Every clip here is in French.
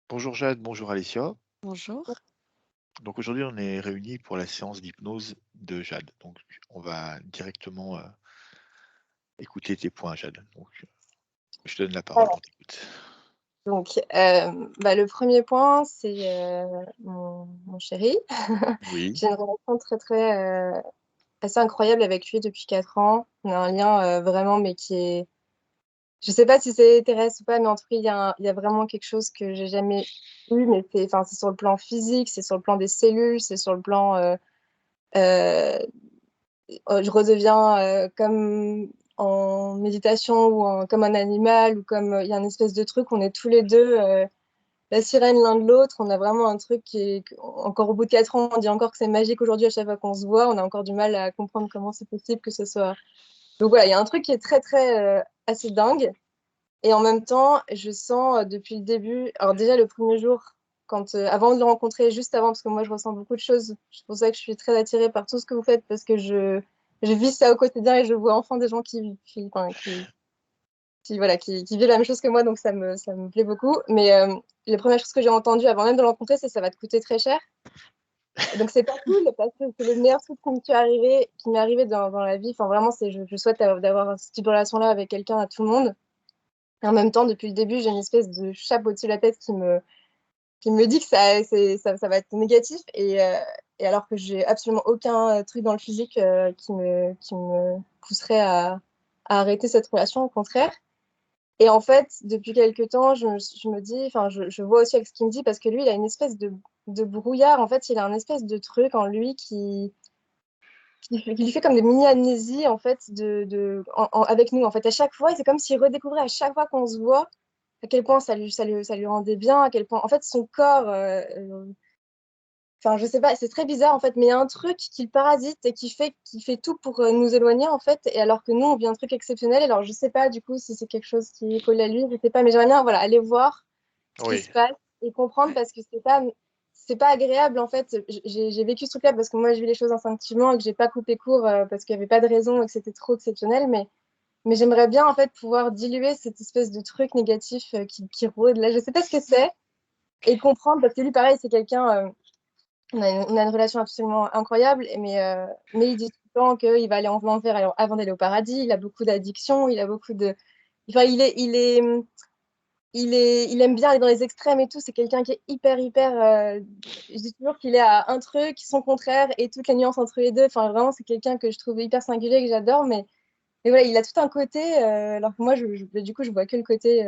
Bonjour Jade, bonjour Alessia. Bonjour. Donc aujourd'hui, on est réunis pour la séance d'hypnose de Jade. Donc on va directement écouter tes points, Jade. Donc je te donne la parole, on Alors, t'écoute. le premier point, c'est mon chéri. Oui, J'ai une relation assez incroyable avec lui depuis 4 ans. On a un lien vraiment, mais qui est. Je sais pas si c'est terrestre ou pas, mais en tout cas, il y a vraiment quelque chose que j'ai jamais eu, mais enfin, c'est sur le plan physique, c'est sur le plan des cellules, c'est sur le plan. Euh, je redeviens comme en méditation ou comme un animal, ou comme il y a une espèce de truc, on est tous les deux. La sirène l'un de l'autre. On a vraiment un truc encore au bout de 4 ans, on dit encore que c'est magique aujourd'hui à chaque fois qu'on se voit. On a encore du mal à comprendre comment c'est possible que ce soit. Donc voilà, il y a un truc qui est assez dingue. Et en même temps, je sens depuis le début, alors déjà le premier jour, avant de le rencontrer, juste avant, parce que moi je ressens beaucoup de choses. C'est pour ça que je suis très attirée par tout ce que vous faites, parce que je vis ça au quotidien et je vois enfin des gens qui vivent la même chose que moi, donc ça me plaît beaucoup. Mais les premières choses que j'ai entendues avant même de le rencontrer, c'est ça va te coûter très cher. Et donc c'est pas cool parce que c'est le meilleur truc qui m'est arrivé dans la vie. Enfin vraiment, je souhaite d'avoir ce type de relation-là avec quelqu'un à tout le monde. Et en même temps, depuis le début, j'ai une espèce de chape au-dessus de la tête qui me dit que ça va être négatif. Et alors que j'ai absolument aucun truc dans le physique qui me pousserait à arrêter cette relation, au contraire. Et en fait, depuis quelques temps, je me dis, enfin, je vois aussi avec ce qu'il me dit, parce que lui, il a une espèce de brouillard. En fait, il a un espèce de truc en lui qui lui fait comme des mini-amnésies, en fait, avec nous. En fait, à chaque fois, c'est comme s'il redécouvrait à chaque fois qu'on se voit à quel point ça lui rendait bien, à quel point, en fait, son corps, enfin, je sais pas, c'est très bizarre en fait, mais il y a un truc qui le parasite et qui fait tout pour nous éloigner en fait, et alors que nous, on vit un truc exceptionnel. Alors, je sais pas du coup si c'est quelque chose qui est collé à lui, je sais pas, mais j'aimerais bien voilà, aller voir ce qui oui, se passe et comprendre parce que c'est pas agréable en fait. J'ai vécu ce truc-là parce que moi, je vis les choses instinctivement et que j'ai pas coupé court parce qu'il y avait pas de raison et que c'était trop exceptionnel, mais j'aimerais bien en fait pouvoir diluer cette espèce de truc négatif qui rôde là. Je sais pas ce que c'est et comprendre parce que lui, pareil, c'est quelqu'un. On a une relation absolument incroyable, mais il dit tout le temps qu'il va aller en enfer avant d'aller au paradis. Il a beaucoup d'addictions, il a beaucoup de. Enfin, il aime bien aller dans les extrêmes et tout. C'est quelqu'un qui est hyper. Je dis toujours qu'il est à un truc, son contraire, et toutes les nuances entre les deux. Enfin, vraiment, c'est quelqu'un que je trouve hyper singulier, que j'adore, mais voilà, il a tout un côté, alors que moi, du coup, je vois que le côté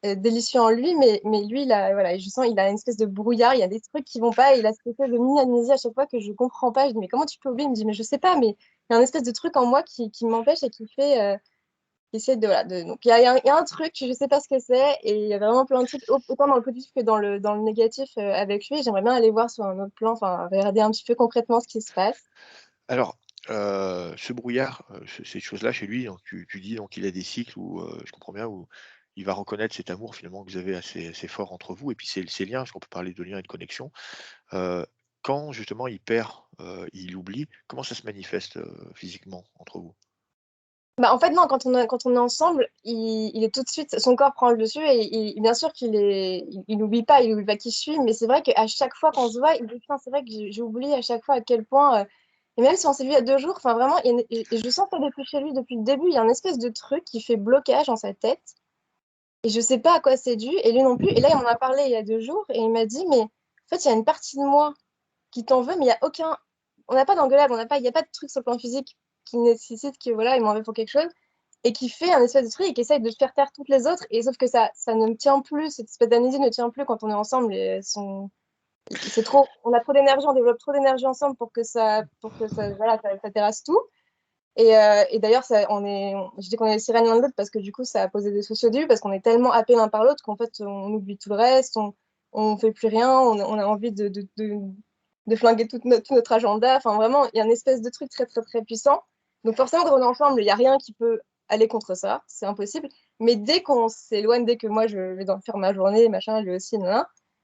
délicieux en lui, mais lui, voilà, je sens il a une espèce de brouillard, il y a des trucs qui vont pas, et il a cette espèce de mini-amnésie à chaque fois que je comprends pas. Je dis, mais comment tu peux oublier? Il me dit, mais je sais pas, mais il y a un espèce de truc en moi qui m'empêche et qui essaie de, voilà, donc il y a un truc, je sais pas ce que c'est, et il y a vraiment plein de trucs, autant dans le positif que dans le négatif avec lui. J'aimerais bien aller voir sur un autre plan, enfin, regarder un petit peu concrètement ce qui se passe. alors, ce brouillard, ces choses-là chez lui, donc tu dis donc il a des cycles où, je comprends bien, où il va reconnaître cet amour finalement que vous avez assez fort entre vous et puis ces liens, parce qu'on peut parler de liens et de connexion. Heu, Quand justement il perd, il oublie, comment ça se manifeste, physiquement entre vous? Bah, en fait, non, quand on est ensemble, il est tout de suite, son corps prend le dessus et bien sûr il n'oublie pas qui je suis, mais c'est vrai qu'à chaque fois qu'on se voit, il dit, putain, c'est vrai que j'oublie à chaque fois à quel point, et même si on s'est vu il y a 2 jours, enfin vraiment, et je sens ça depuis chez lui, depuis le début, il y a un espèce de truc qui fait blocage dans sa tête, et je sais pas à quoi c'est dû, et lui non plus, et là, il m'en a parlé il y a 2 jours, et il m'a dit, mais en fait, il y a une partie de moi qui t'en veut, mais il y a aucun, on n'a pas d'engueulade, il n'y a pas de truc sur le plan physique qui nécessite que, voilà, il m'en veut pour quelque chose et qui fait un espèce de truc et qui essaye de faire taire toutes les autres. Et sauf que ça ne me tient plus, cette espèce d'amnésie ne tient plus quand on est ensemble. C'est trop, on a trop d'énergie, on développe trop d'énergie ensemble pour que ça, voilà, ça terrasse tout. Et d'ailleurs, je dis qu'on est les sirènes l'un de l'autre parce que du coup, ça a posé des soucis au début parce qu'on est tellement happés l'un par l'autre qu'en fait, on oublie tout le reste, on fait plus rien, on a envie de flinguer tout notre agenda. Enfin, vraiment, il y a une espèce de truc très puissant. Donc, forcément, quand on est ensemble, il n'y a rien qui peut aller contre ça. C'est impossible. Mais dès qu'on s'éloigne, dès que moi, je vais faire ma journée, machin, lui aussi,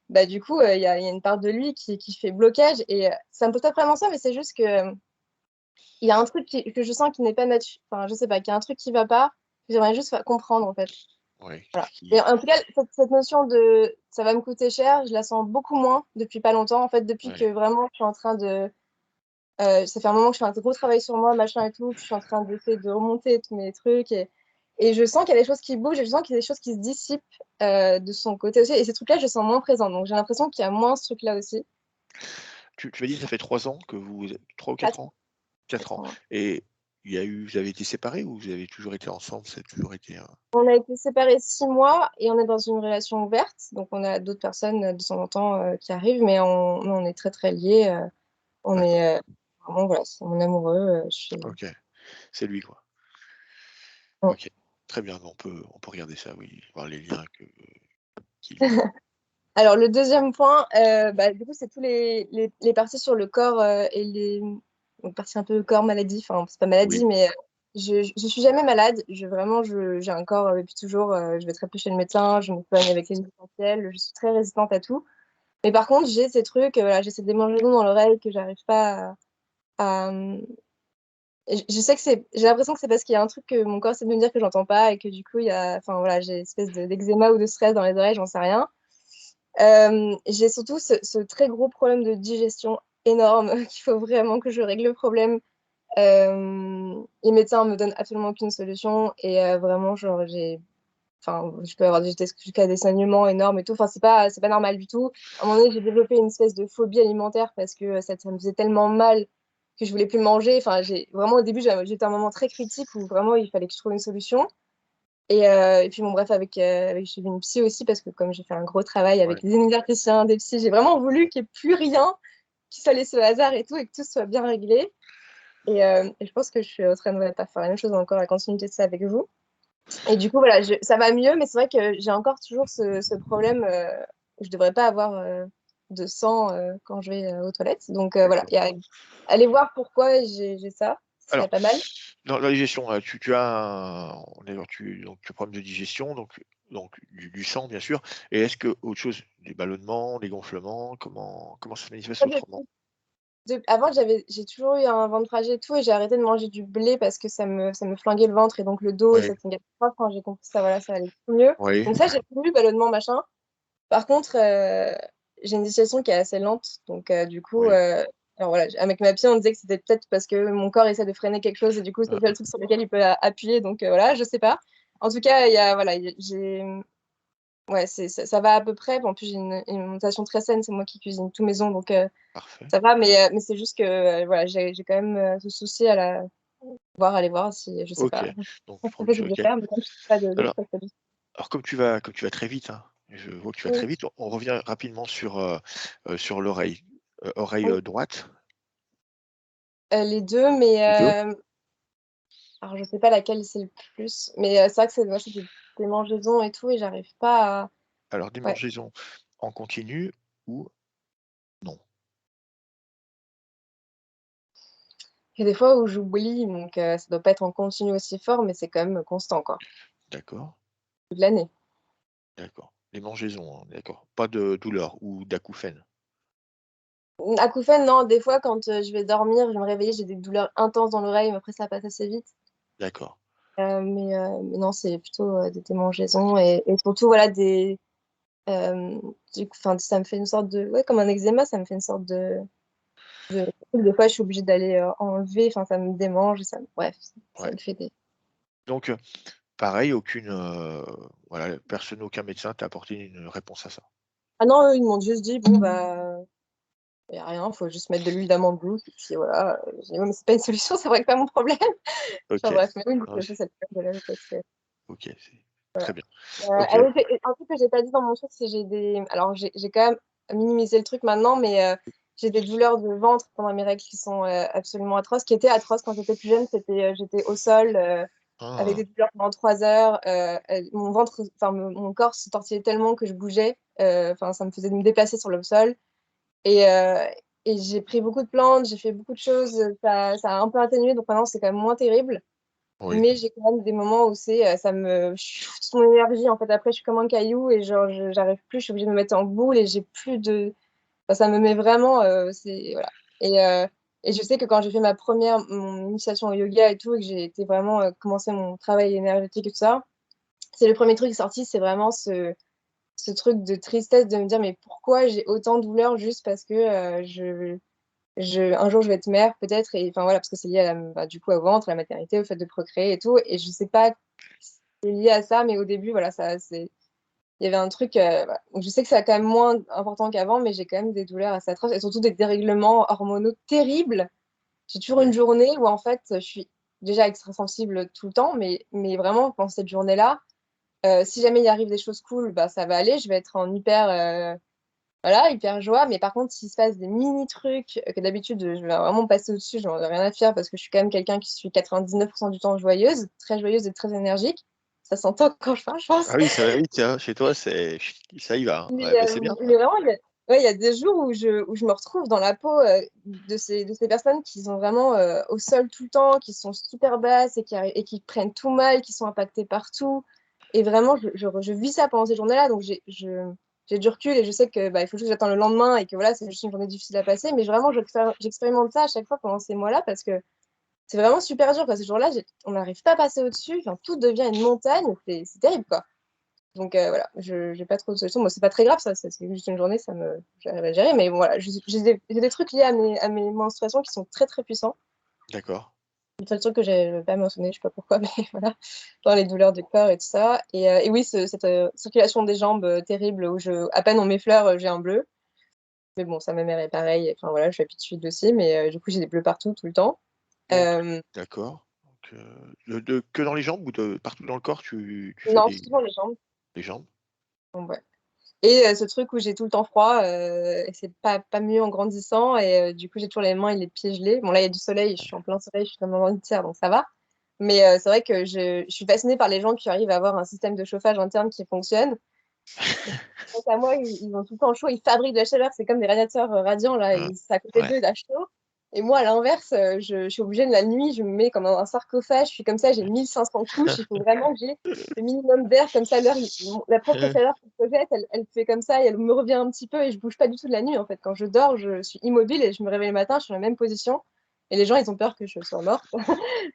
bah, du coup, il y a une part de lui qui fait blocage. Et ça me pose pas vraiment ça, mais c'est juste que il y a un truc que je sens qui n'est pas naturel. Enfin, je sais pas, qu'il y a un truc qui va pas. J'aimerais juste comprendre, en fait. Ouais, Voilà. ce Et qui en tout cas, cette notion de ça va me coûter cher, je la sens beaucoup moins depuis pas longtemps. En fait, depuis ouais. que vraiment je suis en train de. Ça fait un moment que je fais un gros travail sur moi, machin et tout, que je suis en train d'essayer de remonter tous mes trucs. Et je sens qu'il y a des choses qui bougent et je sens qu'il y a des choses qui se dissipent de son côté aussi. Et ces trucs-là, je les sens moins présents. Donc j'ai l'impression qu'il y a moins ce truc-là aussi. Tu m'as dit que ça fait 3 ans que vous 3 ou 4 Quatre, ans? 4 quatre ans ans. et vous avez été séparés ou vous avez toujours été ensemble? Ça a toujours été un On a été séparés 6 mois et on est dans une relation ouverte. Donc on a d'autres personnes de temps en temps qui arrivent, mais on est très très liés. On d'accord, est vraiment, voilà, c'est mon amoureux. OK, c'est lui, quoi. Mm. OK, très bien, on peut regarder ça, oui, voir les liens qu'il y a. Alors, le deuxième point, bah, du coup, c'est tous les parties sur le corps et les parties un peu corps maladie. Enfin, c'est pas maladie, Oui, mais je suis jamais malade. Vraiment, j'ai un corps depuis toujours. Je vais très peu chez le médecin. Je me soigne avec les huiles essentielles. Je suis très résistante à tout. Mais par contre, j'ai ces trucs, voilà, j'ai ces démangeaisons dans l'oreille que j'arrive pas à, je sais que j'ai l'impression que c'est parce qu'il y a un truc que mon corps essaie de me dire que j'entends pas et que du coup, enfin voilà, j'ai une espèce d'eczéma ou de stress dans les oreilles, j'en sais rien. J'ai surtout ce très gros problème de digestion énorme qu'il faut vraiment que je règle le problème. Les médecins me donnent absolument aucune solution et vraiment, genre, enfin, je peux avoir jusqu'à des saignements énormes et tout. Enfin, c'est pas normal du tout. À un moment donné, j'ai développé une espèce de phobie alimentaire parce que ça me faisait tellement mal que je voulais plus manger. Enfin, vraiment, au début, j'étais à un moment très critique où vraiment il fallait que je trouve une solution. Et puis, bon, bref, j'ai vu une psy aussi parce que comme j'ai fait un gros travail avec ouais, des énergéticiens, des psys, j'ai vraiment voulu qu'il n'y ait plus rien qui soit laissé au hasard et tout et que tout soit bien réglé. Et je pense que je suis en train de faire la même chose encore, la continuité de ça avec vous. Et du coup, voilà, ça va mieux, mais c'est vrai que j'ai encore toujours ce problème où je devrais pas avoir de sang quand je vais aux toilettes. Donc voilà, d'accord. allez voir pourquoi j'ai ça, ce serait Alors, pas mal. dans la digestion, tu as on est d'accord, tu as problème de digestion, donc du sang, bien sûr et est-ce que autre chose, des ballonnements, des gonflements, comment ça se manifeste autrement? Avant, j'ai toujours eu un ventre fragile et tout, et j'ai arrêté de manger du blé parce que ça me flinguait le ventre et donc le dos, et Oui, ça une catastrophe. Quand j'ai compris ça, voilà, ça allait beaucoup mieux. oui, Donc ça, j'ai plus eu ballonnement, machin. Par contre, j'ai une digestion qui est assez lente. Donc du coup, oui. alors voilà, avec ma psy, on disait que c'était peut-être parce que mon corps essaie de freiner quelque chose et du coup, c'est Hein, le seul truc sur lequel il peut appuyer. Donc voilà, je sais pas. En tout cas, voilà, ouais, ça va à peu près. En plus, j'ai une alimentation très saine. C'est moi qui cuisine tout maison, donc parfait. ça va, mais c'est juste que voilà, j'ai quand même ce souci aller voir si, je sais OK, pas, donc ce prendre que du je devrais OK. faire, mais comme je sais pas de Alors ça fait du alors comme tu vas très vite, hein, je vois que tu vas très oui, vite, on revient rapidement sur l'oreille. Oreille, oui. droite, Les 2, mais les 2. alors je sais pas laquelle c'est le plus, mais c'est vrai que c'est des démangeaisons et tout, et j'arrive pas à. Alors Ouais. démangeaison en continu ou non? Il y a des fois où j'oublie, donc ça doit pas être en continu aussi fort, mais c'est quand même constant, quoi, D'accord, toute l'année. d'accord. Démangeaison, hein, d'accord. Pas de douleur ou d'acouphènes? Acouphènes, non, des fois quand je vais dormir, je vais me réveiller, j'ai des douleurs intenses dans l'oreille, mais après ça passe assez vite. D'accord, Mais non, c'est plutôt des démangeaisons et surtout, voilà, enfin, ça me fait une sorte de, ouais, comme un eczéma, ça me fait une sorte de, des fois, je suis obligée d'aller enlever, enfin, ça me démange, bref, ça ouais. me fait des. Donc pareil, voilà, personne, aucun médecin t'a apporté une réponse à ça? Ah non, eux, ils m'ont juste dit, bon, bah, il n'y a rien, faut juste mettre de l'huile d'amande douce, et puis voilà. J'ai dit, ouais, mais c'est pas une solution, ça vrai que pas mon problème. Enfin, OK. bref, mais oui, Ah ça, c'est le problème, parce que. OK, c'est très bien. Ah OK, oui, un truc que j'ai pas dit dans mon truc, c'est alors j'ai quand même minimisé le truc maintenant, mais j'ai des douleurs de ventre pendant mes règles qui sont absolument atroces, qui étaient atroces quand j'étais plus jeune. J'étais au sol avec ah, des douleurs pendant 3 heures. Mon ventre, enfin mon corps se tortillait tellement que je bougeais. Enfin, ça me faisait me déplacer sur le sol. Et, euh, et j'ai pris beaucoup de plantes, j'ai fait beaucoup de choses. Ça a un peu atténué, donc maintenant c'est quand même moins terrible. oui, Mais j'ai quand même des moments où je chauffe toute mon énergie. En fait, après, je suis comme un caillou et genre, j'arrive plus, je suis obligée de me mettre en boule et j'ai plus de. Enfin, ça me met vraiment. Voilà. Et je sais que quand j'ai fait mon initiation au yoga et tout, et que j'ai été vraiment commencer mon travail énergétique et tout ça, c'est le premier truc qui est sorti, c'est vraiment ce truc de tristesse de me dire, mais pourquoi j'ai autant de douleur juste parce que un jour je vais être mère peut-être, et enfin voilà, parce que c'est lié bah, du coup au ventre, à la maternité, au fait de procréer et tout, et je sais pas si c'est lié à ça, mais au début, voilà, il y avait un truc, voilà. Donc, je sais que c'est quand même moins important qu'avant, mais j'ai quand même des douleurs assez atroces, et surtout des dérèglements hormonaux terribles. J'ai toujours une Ouais. journée où en fait, je suis déjà extra sensible tout le temps, mais vraiment, pendant cette journée-là, si jamais il arrive des choses cool, bah, ça va aller, je vais être en voilà, hyper joie. Mais par contre, s'il se passe des mini trucs que d'habitude, je vais vraiment passer au-dessus, j'en ai rien à faire parce que je suis quand même quelqu'un qui suis 99% du temps joyeuse et très énergique. Ça s'entend quand je parle, je pense. Ah oui, ça va vite, hein, chez toi, ça y va, hein. Mais, Ouais, bah, c'est bien ça. mais vraiment, ouais, il y a des jours où je me retrouve dans la peau de ces personnes qui sont vraiment au sol tout le temps, qui sont super basses et qui prennent tout mal, qui sont impactées partout. Et vraiment, je vis ça pendant ces journées-là. Donc, j'ai du recul et je sais que bah, il faut juste que j'attende le lendemain et que voilà, c'est juste une journée difficile à passer. Mais vraiment, j'expérimente ça à chaque fois pendant ces mois-là parce que c'est vraiment super dur. Quoi. Ces jours-là, on n'arrive pas à passer au-dessus. Enfin, tout devient une montagne. C'est terrible, quoi. Donc voilà, je n'ai pas trop de solutions. Moi, c'est pas très grave, ça, c'est juste une journée, j'arrive à gérer. Mais bon, voilà, j'ai des trucs liés à mes menstruations qui sont très très puissants. D'accord. Le seul truc que j'ai pas mentionné, je sais pas pourquoi, mais voilà, dans les douleurs du corps et tout ça. Et oui, cette circulation des jambes terrible où à peine on m'effleure, j'ai un bleu. Mais bon, ça, ma mère est pareil. Enfin voilà, je suis habituée aussi, mais du coup, j'ai des bleus partout, tout le temps. Donc Euh, d'accord. Donc que dans les jambes ou partout dans le corps, tu fais non, des surtout dans les jambes. les jambes? Bon, ouais. Et ce truc où j'ai tout le temps froid, et c'est pas mieux en grandissant. Et du coup, j'ai toujours les mains et les pieds gelés. Bon, là, il y a du soleil, je suis en plein soleil, je suis comme un terre, donc ça va. Mais c'est vrai que je suis fascinée par les gens qui arrivent à avoir un système de chauffage interne qui fonctionne. Quant à moi, ils ont tout le temps chaud, ils fabriquent de la chaleur, c'est comme des radiateurs radiants, là, Hein, et c'est à côté ouais. d'eux, il a chaud. Et moi, à l'inverse, je suis obligée de la nuit, je me mets comme un sarcophage, je suis comme ça, j'ai 1500 couches, il faut vraiment que j'ai le minimum d'air, comme ça, la propre chaleur que je projette, elle fait comme ça, et elle me revient un petit peu, et je bouge pas du tout de la nuit, en fait. Quand je dors, je suis immobile, et je me réveille le matin, je suis dans la même position, et les gens, ils ont peur que je sois morte.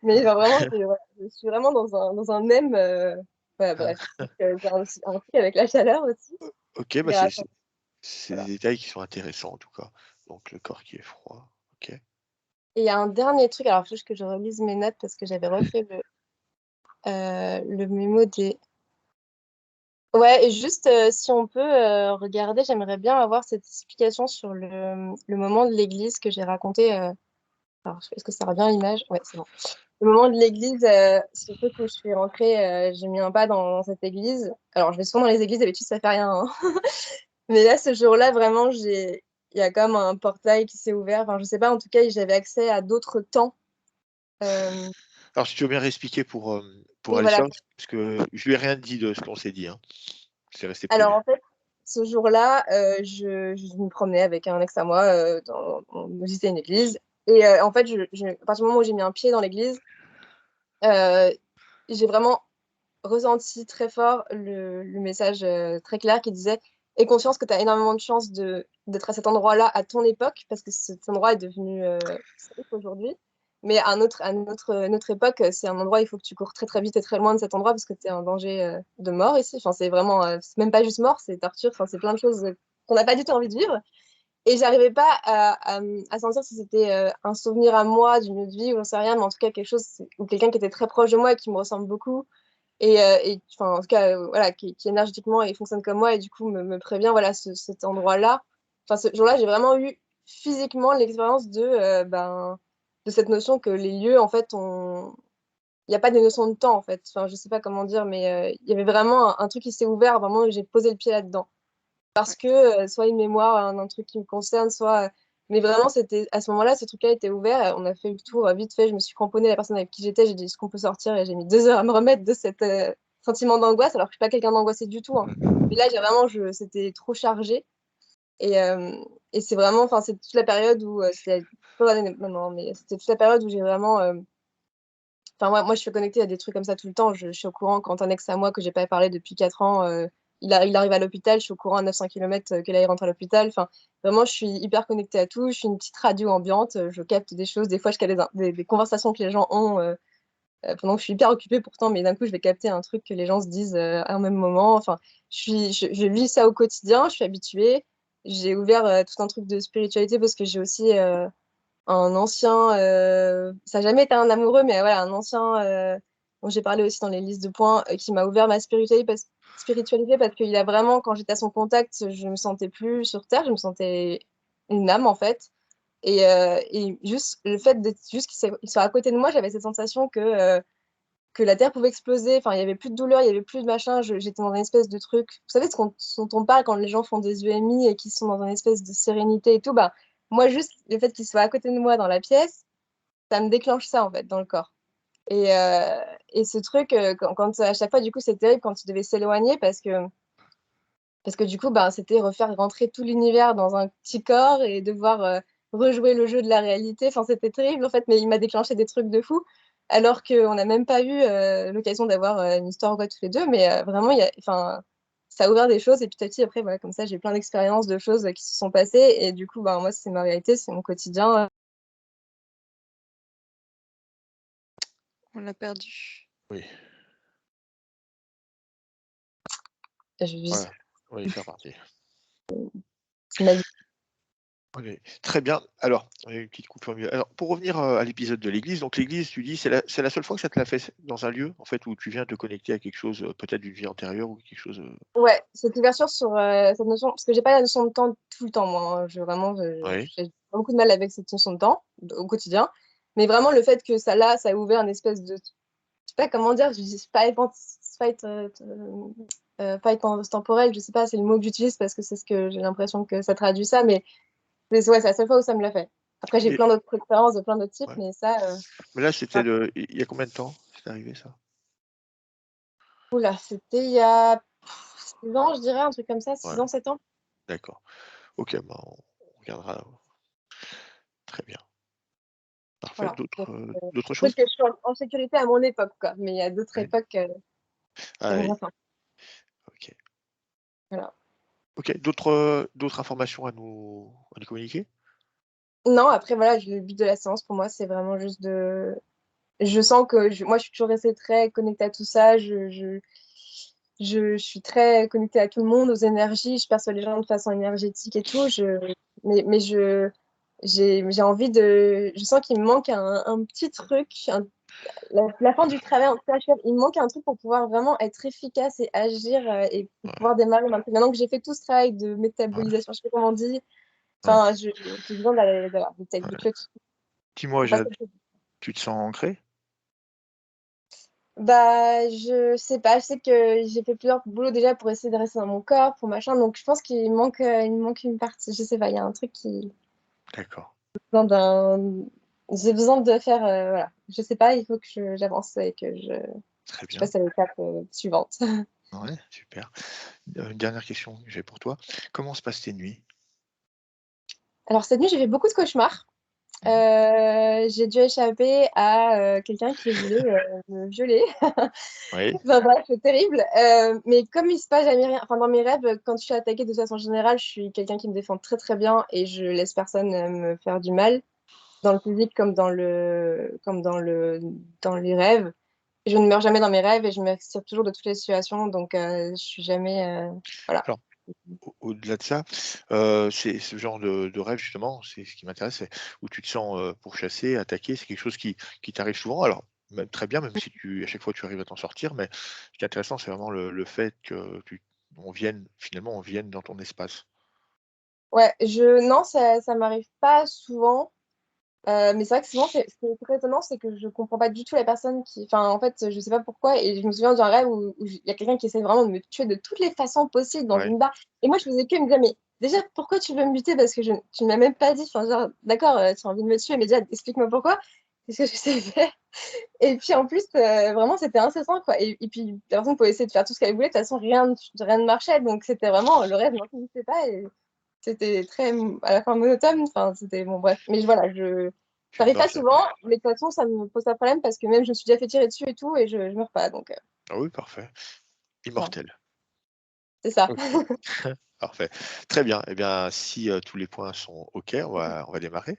Mais genre, vraiment, voilà, je suis vraiment dans un même... voilà, bref. Donc, j'ai un truc avec la chaleur aussi. OK, bah, Mais attends, c'est des voilà. détails qui sont intéressants en tout cas. Donc le corps qui est froid. OK. Et il y a un dernier truc, alors il faut juste que je relise mes notes parce que j'avais refait le mémo des... Ouais, et juste si on peut regarder, j'aimerais bien avoir cette explication sur le moment de l'église que j'ai raconté. Alors, est-ce que ça revient à l'image? Ouais, c'est bon. Le moment de l'église, ce truc où je suis rentrée, j'ai mis un pas dans cette église. Alors, je vais souvent dans les églises, d'habitude, ça fait rien, hein. Mais là, ce jour-là, vraiment, il y a comme un portail qui s'est ouvert. Enfin, je sais pas, en tout cas, j'avais accès à d'autres temps. Euh, Alors si tu veux bien réexpliquer pour et voilà. Alexandre, parce que je lui ai rien dit de ce qu'on s'est dit, hein. C'est resté Alors, privé. en fait, ce jour-là, je me promenais avec un ex à moi, on visitait une église. Et en fait, à partir du moment où j'ai mis un pied dans l'église, euh, j'ai vraiment ressenti très fort le message très clair qui disait: Aie conscience que tu as énormément de chance d'être à cet endroit-là à ton époque, parce que cet endroit est devenu safe aujourd'hui. Mais à notre époque, c'est un endroit où il faut que tu cours très très vite et très loin de cet endroit parce que tu es en danger de mort ici. Enfin, c'est vraiment, c'est même pas juste mort, c'est torture, enfin, c'est plein de choses qu'on n'a pas du tout envie de vivre. Et j'arrivais pas à sentir si c'était un souvenir à moi d'une autre vie ou j'en sais rien, mais en tout cas quelque chose, ou quelqu'un qui était très proche de moi et qui me ressemble beaucoup enfin, en tout cas, voilà, qui énergétiquement et fonctionne comme moi et du coup me prévient, voilà, cet endroit-là. Enfin, ce jour-là, j'ai vraiment eu physiquement l'expérience de cette notion que les lieux, en fait, il n'y a pas de notion de temps, en fait. Enfin, je sais pas comment dire, mais il y avait vraiment un truc qui s'est ouvert, vraiment, et j'ai posé le pied là-dedans. Parce que soit une mémoire, un truc qui me concerne, soit. Mais vraiment, c'était à ce moment-là, ce truc-là était ouvert. On a fait le tour vite fait. Je me suis cramponnée à la personne avec qui j'étais. J'ai dit, est-ce qu'on peut sortir? Et j'ai mis 2 heures à me remettre de cet sentiment d'angoisse, alors que je suis pas quelqu'un d'angoissé du tout, hein. Mais là, c'était trop chargé. Et, euh, et c'est vraiment, enfin, c'est toute la période où, c'était pas d'années maintenant, mais c'était toute la période où j'ai vraiment. Enfin, moi, je suis connectée à des trucs comme ça tout le temps. Je suis au courant quand un ex à moi que j'ai pas parlé depuis 4 ans, il arrive à l'hôpital. Je suis au courant à 900 km que là, il rentre à l'hôpital. Enfin, vraiment, je suis hyper connectée à tout. Je suis une petite radio ambiante. Je capte des choses. Des fois, je capte des conversations que les gens ont. pendant que je suis hyper occupée pourtant, mais d'un coup, je vais capter un truc que les gens se disent à un même moment. Enfin, je vis ça au quotidien, je suis habituée. J'ai ouvert tout un truc de spiritualité parce que j'ai aussi un ancien, ça n'a jamais été un amoureux, mais voilà, un ancien dont j'ai parlé aussi dans les listes de points, qui m'a ouvert ma spiritualité parce qu'il a vraiment, quand j'étais à son contact, je me sentais plus sur Terre, je me sentais une âme en fait. Et juste le fait d'être juste qu'il soit à côté de moi, j'avais cette sensation que la Terre pouvait exploser. Enfin, il y avait plus de douleur, il y avait plus de machin. J'étais dans une espèce de truc. Vous savez dont on parle quand les gens font des UMI et qu'ils sont dans une espèce de sérénité et tout. Bah, moi, juste le fait qu'il soit à côté de moi dans la pièce, ça me déclenche ça en fait dans le corps. Et ce truc, à chaque fois, du coup, c'est terrible quand il devait s'éloigner parce que du coup, bah, c'était refaire rentrer tout l'univers dans un petit corps et devoir rejouer le jeu de la réalité. Enfin, c'était terrible en fait, mais il m'a déclenché des trucs de fou, alors qu'on n'a même pas eu l'occasion d'avoir une histoire ou quoi tous les deux. Mais vraiment, enfin, ça a ouvert des choses et petit à petit, après, voilà, comme ça, j'ai plein d'expériences de choses qui se sont passées. Et du coup, bah, moi, c'est ma réalité, c'est mon quotidien. On l'a perdu. Oui, Je, voilà. Oui, c'est reparti. c'est ma vie. OK, très bien. Alors, une petite coupure mieux. Alors, pour revenir, à l'épisode de l'église, donc l'église, tu dis, c'est la seule fois que ça te l'a fait dans un lieu, en fait, où tu viens te connecter à quelque chose, peut-être d'une vie antérieure ou quelque chose, Ouais, cette ouverture sur cette notion, parce que j'ai pas la notion de temps tout le temps, moi, hein. oui, J'ai beaucoup de mal avec cette notion de temps au quotidien. Mais vraiment, le fait que ça a ouvert une espèce de, je sais pas comment dire, je dis fight temporel, je sais pas, c'est le mot que j'utilise parce que c'est ce que j'ai l'impression que ça traduit ça, mais ouais, c'est la seule fois où ça me l'a fait. Après, j'ai et plein d'autres expériences de plein d'autres types, ouais. mais ça, Mais là, c'était ah, il y a combien de temps c'est arrivé ça? oula, c'était il y a 6 ans, je dirais, un truc comme ça, Ouais, 6 ans, 7 ans. d'accord. OK, bah, on regardera, très bien. Parfait. Voilà. Donc, D'autres peut-être choses? que je suis en sécurité à mon époque, quoi. Mais il y a d'autres Ouais. époques, c'est Ah oui, moins simple. OK. Voilà. OK, d'autres informations à nous communiquer? Non, après, voilà, le but de la séance, pour moi, c'est vraiment juste Je sens que moi, je suis toujours restée très connectée à tout ça. Je suis très connectée à tout le monde, aux énergies. Je perçois les gens de façon énergétique et tout. Mais j'ai envie de. Je sens qu'il me manque un petit truc, la fin du travail, en tout cas, il me manque un truc pour pouvoir vraiment être efficace et agir et Ouais, pouvoir démarrer maintenant que j'ai fait tout ce travail de ouais, métabolisation, je sais pas comment on dit. ouais, Enfin, j'ai besoin d'aller de ouais. tuer tout. Dis-moi, De passer le- tu te sens ancré? Bah, je sais pas, je sais que j'ai fait plusieurs boulots déjà pour essayer de rester dans mon corps, pour machin, donc je pense il me manque une partie, je sais pas, il y a un truc qui D'accord, besoin d'un j'ai besoin de faire voilà, je sais pas, il faut que j'avance et que très je bien. passe à l'étape suivante. Ouais, super. Une dernière question que j'ai pour toi. Comment se passent tes nuits? Alors cette nuit, j'ai fait beaucoup de cauchemars. Mmh. J'ai dû échapper à quelqu'un qui voulait me violer. Oui, Enfin bref, c'est terrible. Mais comme il se passe jamais rien, enfin dans mes rêves, quand je suis attaquée de façon générale, je suis quelqu'un qui me défend très très bien et je laisse personne me faire du mal, dans le physique dans les rêves. Je ne meurs jamais dans mes rêves et je me tire toujours de toutes les situations, donc je suis jamais voilà. alors au-delà de ça, c'est ce genre de rêve justement, c'est ce qui m'intéresse, c'est où tu te sens, pourchassé, attaqué, c'est quelque chose qui t'arrive souvent? Alors, même très bien, même si à chaque fois tu arrives à t'en sortir, mais ce qui est intéressant, c'est vraiment le fait que on vienne dans ton espace. Ouais, non, ça m'arrive pas souvent. Mais c'est vrai que souvent, ce qui est très étonnant, c'est que je comprends pas du tout la personne qui. Enfin, en fait, je sais pas pourquoi. Et je me souviens d'un rêve où il y a quelqu'un qui essaie vraiment de me tuer de toutes les façons possibles dans Ouais, une barre. Et moi, je faisais que me dire, mais déjà, pourquoi tu veux me buter? Parce que tu ne m'as même pas dit. Enfin, genre, d'accord, tu as envie de me tuer, mais déjà, explique-moi pourquoi. Qu'est-ce que je sais faire? Et puis, en plus, vraiment, c'était incessant, quoi. Et puis, la personne pouvait essayer de faire tout ce qu'elle voulait. De toute façon, rien ne marchait. Donc, c'était vraiment le rêve n'en finissait pas. Et c'était très, à la fin, monotone. Enfin, c'était bon, bref. Mais voilà, tu ça ne arrive pas meurs souvent, jamais. mais de toute façon, ça me pose pas de problème parce que même je me suis déjà fait tirer dessus et tout, et je meurs pas. Donc, Ah oui, parfait. voilà. Immortel. C'est ça. OK. Parfait. Très bien. Eh bien, si, tous les points sont OK, on va démarrer.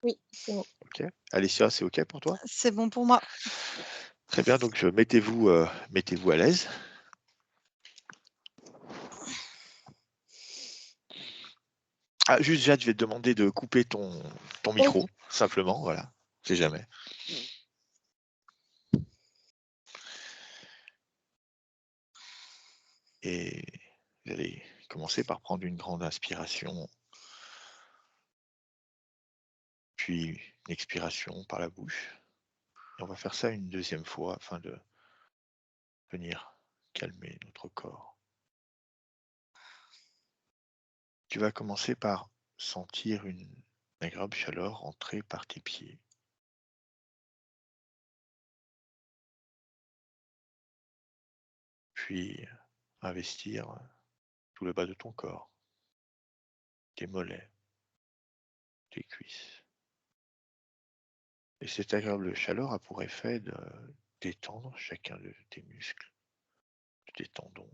Oui, c'est bon. OK. Alicia, c'est OK pour toi? C'est bon pour moi. Très bien, donc mettez-vous à l'aise. Ah, juste, Jade, je vais te demander de couper ton Oui. micro, simplement, voilà, on sait jamais. Et vous allez commencer par prendre une grande inspiration, puis une expiration par la bouche. Et on va faire ça une deuxième fois afin de venir calmer notre corps. Tu vas commencer par sentir une agréable chaleur entrer par tes pieds. Puis investir tout le bas de ton corps, tes mollets, tes cuisses. Et cette agréable chaleur a pour effet de détendre chacun de tes muscles, de tes tendons.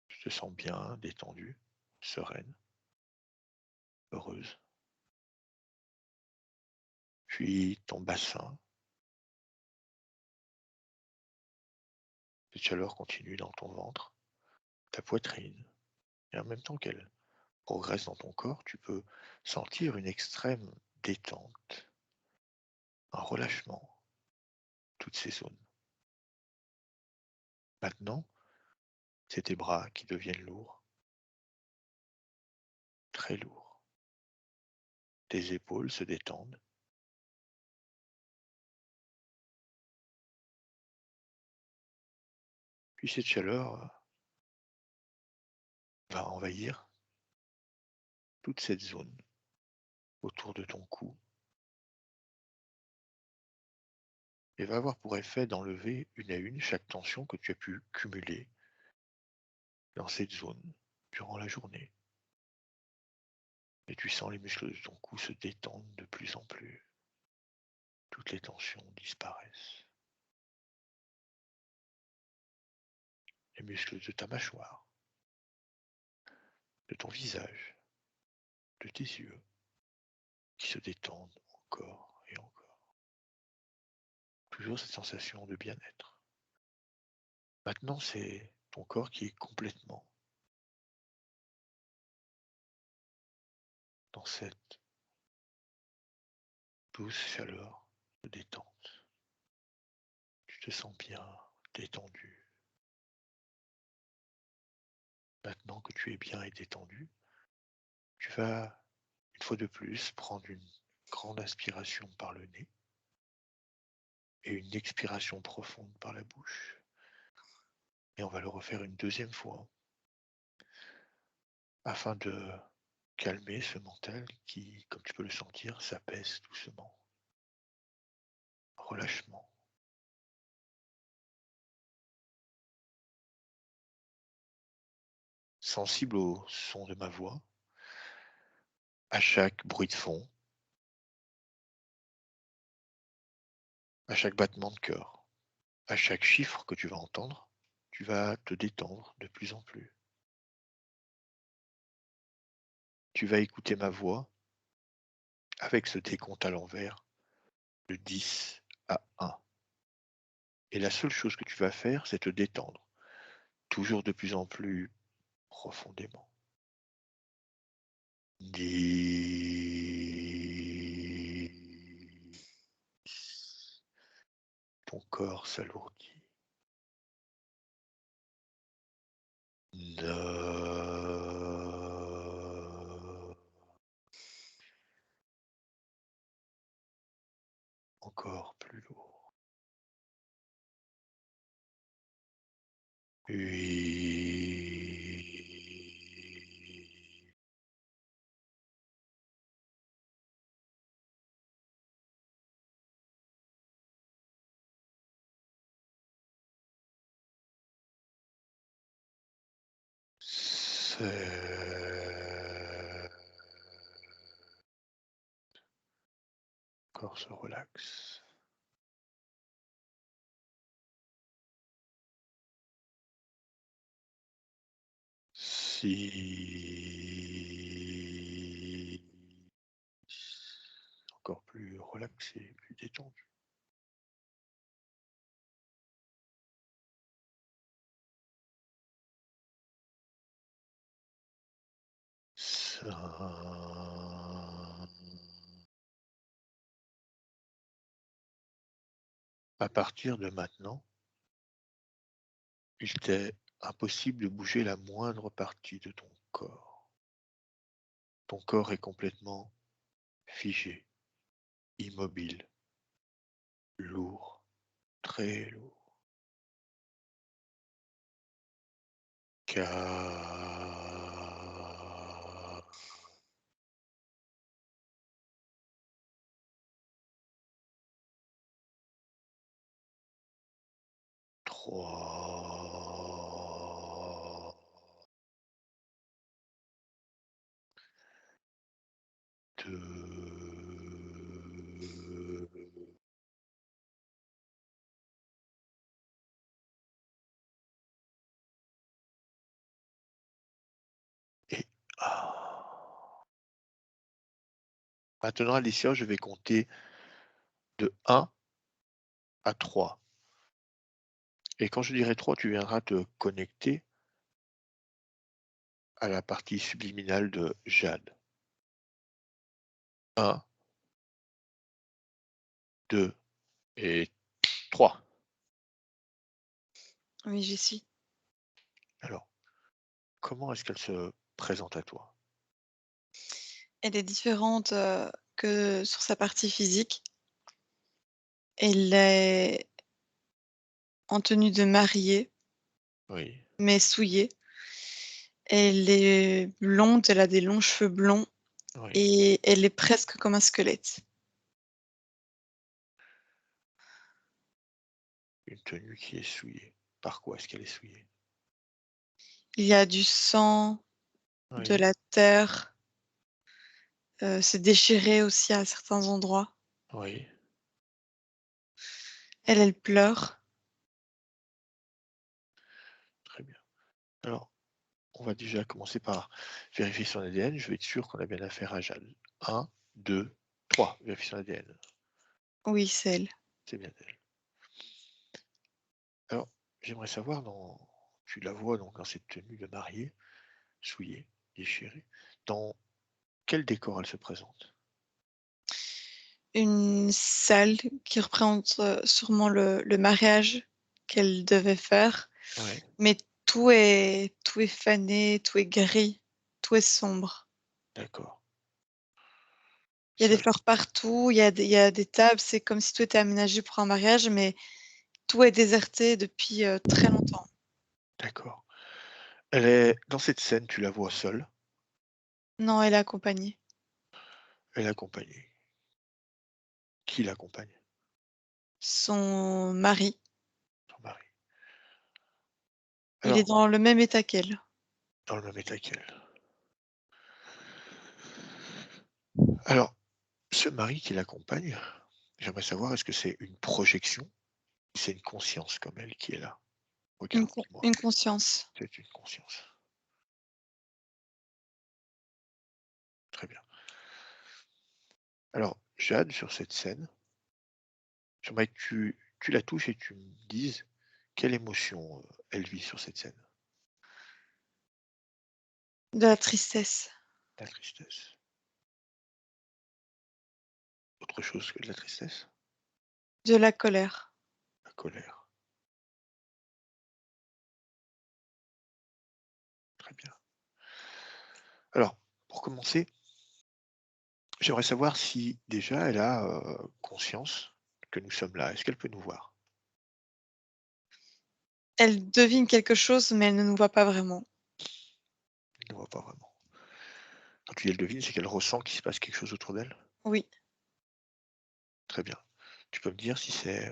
Tu te sens bien, détendue, sereine, heureuse. Puis ton bassin, cette chaleur continue dans ton ventre, ta poitrine. Et en même temps qu'elle progresse dans ton corps, tu peux sentir une extrême détente, un relâchement, toutes ces zones. Maintenant, c'est tes bras qui deviennent lourds, très lourds. Tes épaules se détendent. Puis cette chaleur va envahir toute cette zone autour de ton cou et va avoir pour effet d'enlever une à une chaque tension que tu as pu cumuler dans cette zone durant la journée. Et tu sens les muscles de ton cou se détendre de plus en plus. Toutes les tensions disparaissent. Les muscles de ta mâchoire, de ton visage, de tes yeux, qui se détendent encore et encore. Toujours cette sensation de bien-être. Maintenant, c'est ton corps qui est complètement dans cette douce chaleur de détente. Tu te sens bien détendu. Maintenant que tu es bien et détendu, tu vas, une fois de plus, prendre une grande inspiration par le nez et une expiration profonde par la bouche. Et on va le refaire une deuxième fois afin de calmer ce mental qui, comme tu peux le sentir, s'apaise doucement. Relâchement. Sensible au son de ma voix, à chaque bruit de fond, à chaque battement de cœur, à chaque chiffre que tu vas entendre, tu vas te détendre de plus en plus. Tu vas écouter ma voix avec ce décompte à l'envers de 10 à 1. Et la seule chose que tu vas faire, c'est te détendre, toujours de plus en plus profondément. 10. Ton corps s'alourdit. 9. Encore plus lourd. 8. 7. Le corps se relaxe. 6. voilà que c'est plus détendu. Ça... À partir de maintenant, il t'est impossible de bouger la moindre partie de ton corps. Ton corps est complètement figé, immobile, lourd, très lourd. Quatre, 3, 2, et maintenant, Alicia, je vais compter de 1 à 3. Et quand je dirai 3, tu viendras te connecter à la partie subliminale de Jade. 1, 2 et 3. Oui, j'y suis. Alors, comment est-ce qu'elle se présente à toi? Elle est différente que sur sa partie physique. Elle est en tenue de mariée, Oui, mais souillée. Elle est blonde, elle a des longs cheveux blonds oui. et elle est presque comme un squelette. Une tenue qui est souillée. Par quoi est-ce qu'elle est souillée? Il y a du sang, de Oui, la terre, c'est déchiré aussi à certains endroits. oui. Elle pleure. Très bien. Alors, on va déjà commencer par vérifier son ADN. Je vais être sûr qu'on a bien affaire à Jade. 1, 2, 3. Vérifier son ADN. Oui, c'est elle. C'est bien elle. Alors, j'aimerais savoir, tu la vois donc dans cette tenue de mariée, souillée, déchirée. Dans quel décor elle se présente? Une salle qui représente sûrement le mariage qu'elle devait faire, Ouais, mais tout est fané, tout est gris, tout est sombre. d'accord. Il y a des Ça, fleurs partout, il y a des tables, c'est comme si tout était aménagé pour un mariage, mais tout est déserté depuis très longtemps. d'accord. Elle est dans cette scène, tu la vois seule, Non, elle est accompagnée. elle est accompagnée. Qui l'accompagne? Son mari, Ton mari. il est Alors, dans le même état qu'elle. dans le même état qu'elle. Alors, ce mari qui l'accompagne, j'aimerais savoir, est-ce que c'est une projection ou c'est une conscience comme elle qui est là? Une, Regarde, dis-moi. une conscience. C'est une conscience. Très bien. Alors, Jade, sur cette scène, j'aimerais que tu la touches et tu me dises quelle émotion elle vit sur cette scène. De la tristesse, La tristesse. Autre chose que de la tristesse? de la colère. La colère. Très bien. Alors, pour commencer, j'aimerais savoir si déjà elle a conscience que nous sommes là. Est-ce qu'elle peut nous voir? Elle devine quelque chose, mais elle ne nous voit pas vraiment. Elle ne voit pas vraiment. Quand tu dis elle devine, c'est qu'elle ressent qu'il se passe quelque chose autour d'elle? Oui, Très bien. Tu peux me dire si c'est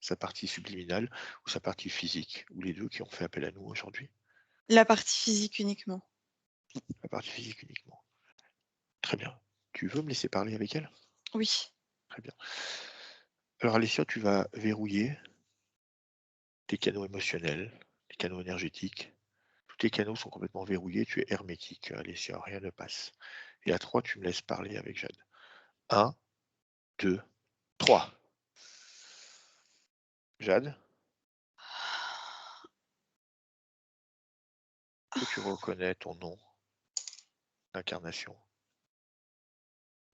sa partie subliminale ou sa partie physique, ou les deux qui ont fait appel à nous aujourd'hui? la partie physique uniquement. La partie physique uniquement. Très bien. Tu veux me laisser parler avec elle? Oui, Très bien. Alors Alessia, tu vas verrouiller tes canaux émotionnels, tes canaux énergétiques. Tous tes canaux sont complètement verrouillés, tu es hermétique, Alessia, rien ne passe. Et à 3, tu me laisses parler avec Jade. 1, 2, 3. Jade, est-ce que tu reconnais ton nom d'incarnation?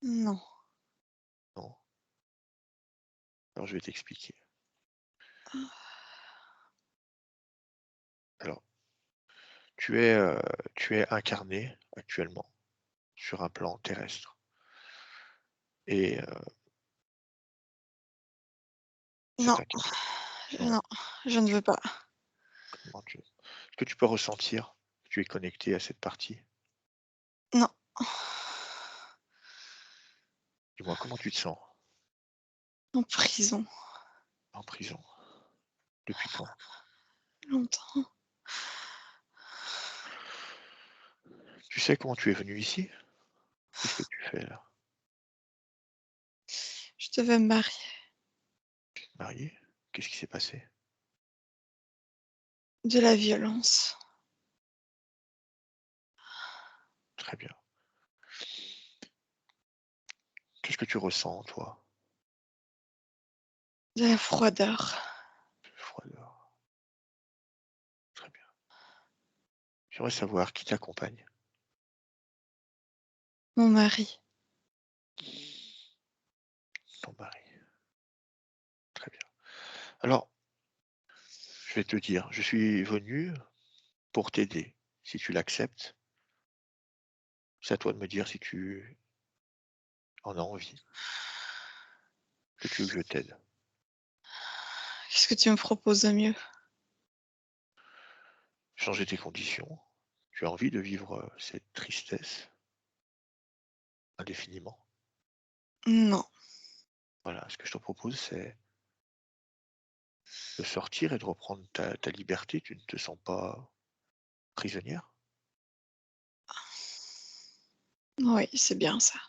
Non. Non? Alors je vais t'expliquer. Alors, tu es incarné actuellement sur un plan terrestre et Non. cette incarnation, non, Non. Je ne veux pas. comment est-ce que tu peux ressentir que tu es connecté à cette partie? Non. Dis-moi, comment tu te sens En prison. en prison? Depuis quand? Longtemps. Tu sais comment tu es venu ici? Qu'est-ce que tu fais là? Je devais me marier. Marié? Qu'est-ce qui s'est passé? De la violence. Très bien. Qu'est-ce que tu ressens, toi? De la froideur. Froideur. Très bien. J'aimerais savoir qui t'accompagne. Mon mari. Ton mari. Très bien. Alors, je vais te dire, je suis venu pour t'aider. Si tu l'acceptes, c'est à toi de me dire si tu en as envie. Que tu veux que je t'aide? Qu'est-ce que tu me proposes de mieux? Changer tes conditions. Tu as envie de vivre cette tristesse indéfiniment. Non. Voilà, ce que je te propose, c'est de sortir et de reprendre ta liberté. Tu ne te sens pas prisonnière? Oui, c'est bien ça.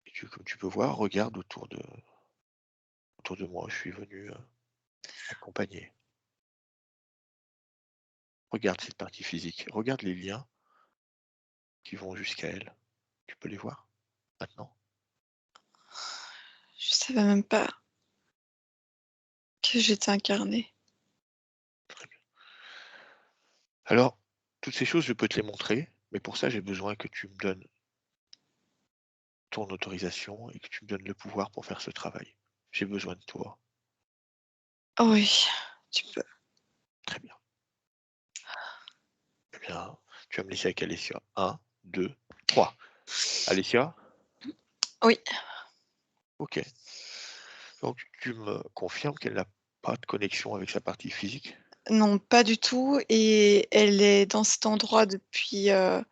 Et comme tu peux voir, regarde autour de moi. Je suis venu accompagner. Regarde cette partie physique. Regarde les liens qui vont jusqu'à elle. Tu peux les voir maintenant? Je savais même pas que j'étais incarnée. Très bien. Alors, toutes ces choses, je peux te les montrer, mais pour ça, j'ai besoin que tu me donnes ton autorisation et que tu me donnes le pouvoir pour faire ce travail. J'ai besoin de toi. Oui, tu peux. Très bien. Eh bien, tu vas me laisser avec Alessia. 1, 2, 3. Alessia? Oui. Ok. Donc, tu me confirmes qu'elle n'a pas de connexion avec sa partie physique? Non, pas du tout. Et elle est dans cet endroit depuis un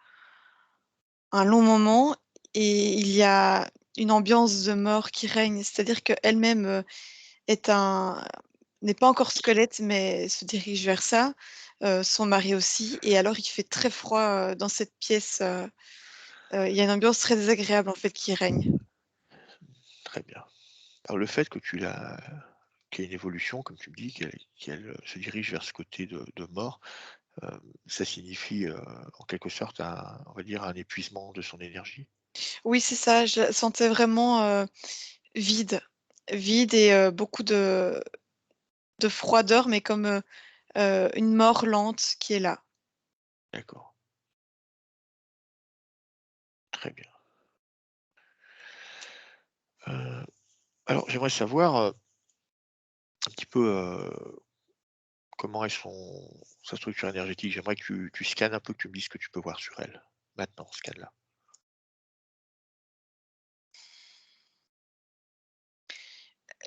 long moment. Et il y a une ambiance de mort qui règne. C'est-à-dire qu'elle-même n'est pas encore squelette, mais se dirige vers ça. Son mari aussi. Et alors, il fait très froid dans cette pièce. Il y a une ambiance très désagréable en fait qui règne. Très bien. Alors, le fait que qu'il y ait une évolution, comme tu me dis, qu'elle se dirige vers ce côté de mort, ça signifie en quelque sorte on va dire un épuisement de son énergie. Oui, c'est ça. Je la sentais vraiment vide. Vide et beaucoup de froideur, mais comme une mort lente qui est là. D'accord. Très bien. Alors, j'aimerais savoir un petit peu comment est sa structure énergétique. J'aimerais que tu scannes un peu, que tu me dises ce que tu peux voir sur elle. Maintenant, scanne-la.